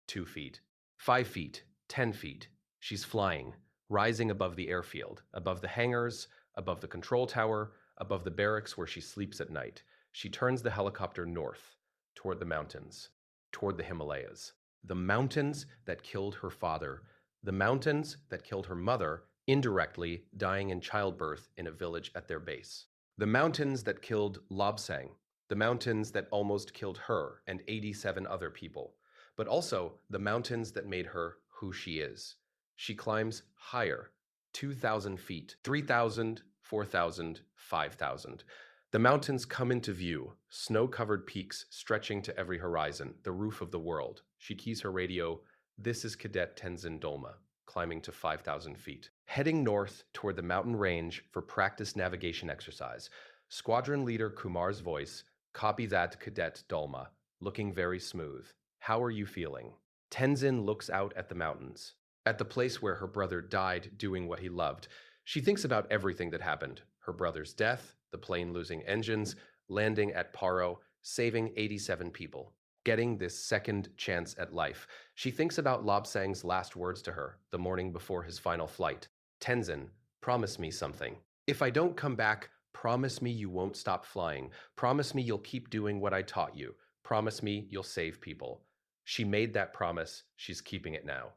2 feet, 5 feet, 10 feet. She's flying, rising above the airfield, above the hangars, above the control tower, above the barracks where she sleeps at night. She turns the helicopter north, toward the mountains, toward the Himalayas. The mountains that killed her father. The mountains that killed her mother, indirectly dying in childbirth in a village at their base. The mountains that killed Lobsang. The mountains that almost killed her and 87 other people. But also the mountains that made her who she is. She climbs higher, 2,000 feet, 3,000, 4,000, 5,000. The mountains come into view, snow-covered peaks stretching to every horizon, the roof of the world. She keys her radio. This is Cadet Tenzin Dolma, climbing to 5,000 feet. Heading north toward the mountain range for practice navigation exercise. Squadron leader Kumar's voice, copy that, Cadet Dolma, looking very smooth. How are you feeling? Tenzin looks out at the mountains, at the place where her brother died doing what he loved. She thinks about everything that happened: her brother's death, the plane losing engines, landing at Paro, saving 87 people, getting this second chance at life. She thinks about Lobsang's last words to her the morning before his final flight. Tenzin, promise me something. If I don't come back, promise me you won't stop flying. Promise me you'll keep doing what I taught you. Promise me you'll save people. She made that promise. She's keeping it now.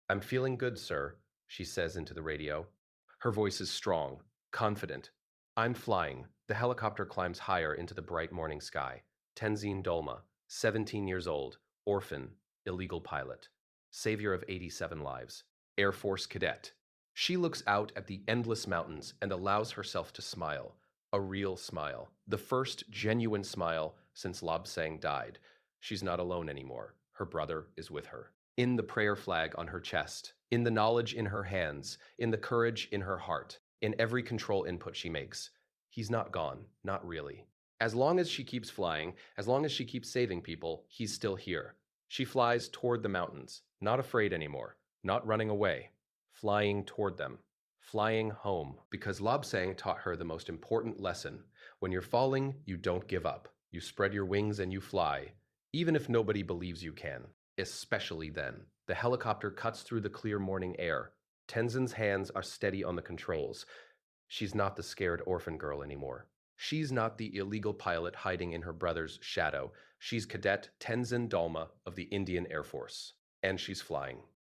I'm feeling good, sir, she says into the radio. Her voice is strong, confident. I'm flying. The helicopter climbs higher into the bright morning sky. Tenzin Dolma, 17 years old, orphan, illegal pilot, savior of 87 lives, Air Force cadet. She looks out at the endless mountains and allows herself to smile. A real smile. The first genuine smile since Lobsang died. She's not alone anymore. Her brother is with her. In the prayer flag on her chest, in the knowledge in her hands, in the courage in her heart, in every control input she makes. He's not gone, not really. As long as she keeps flying, as long as she keeps saving people, he's still here. She flies toward the mountains, not afraid anymore, not running away, flying toward them, flying home, because Lobsang taught her the most important lesson. When you're falling, you don't give up. You spread your wings and you fly, even if nobody believes you can. Especially then. The helicopter cuts through the clear morning air. Tenzin's hands are steady on the controls. She's not the scared orphan girl anymore. She's not the illegal pilot hiding in her brother's shadow. She's Cadet Tenzin Dolma of the Indian Air Force. And she's flying.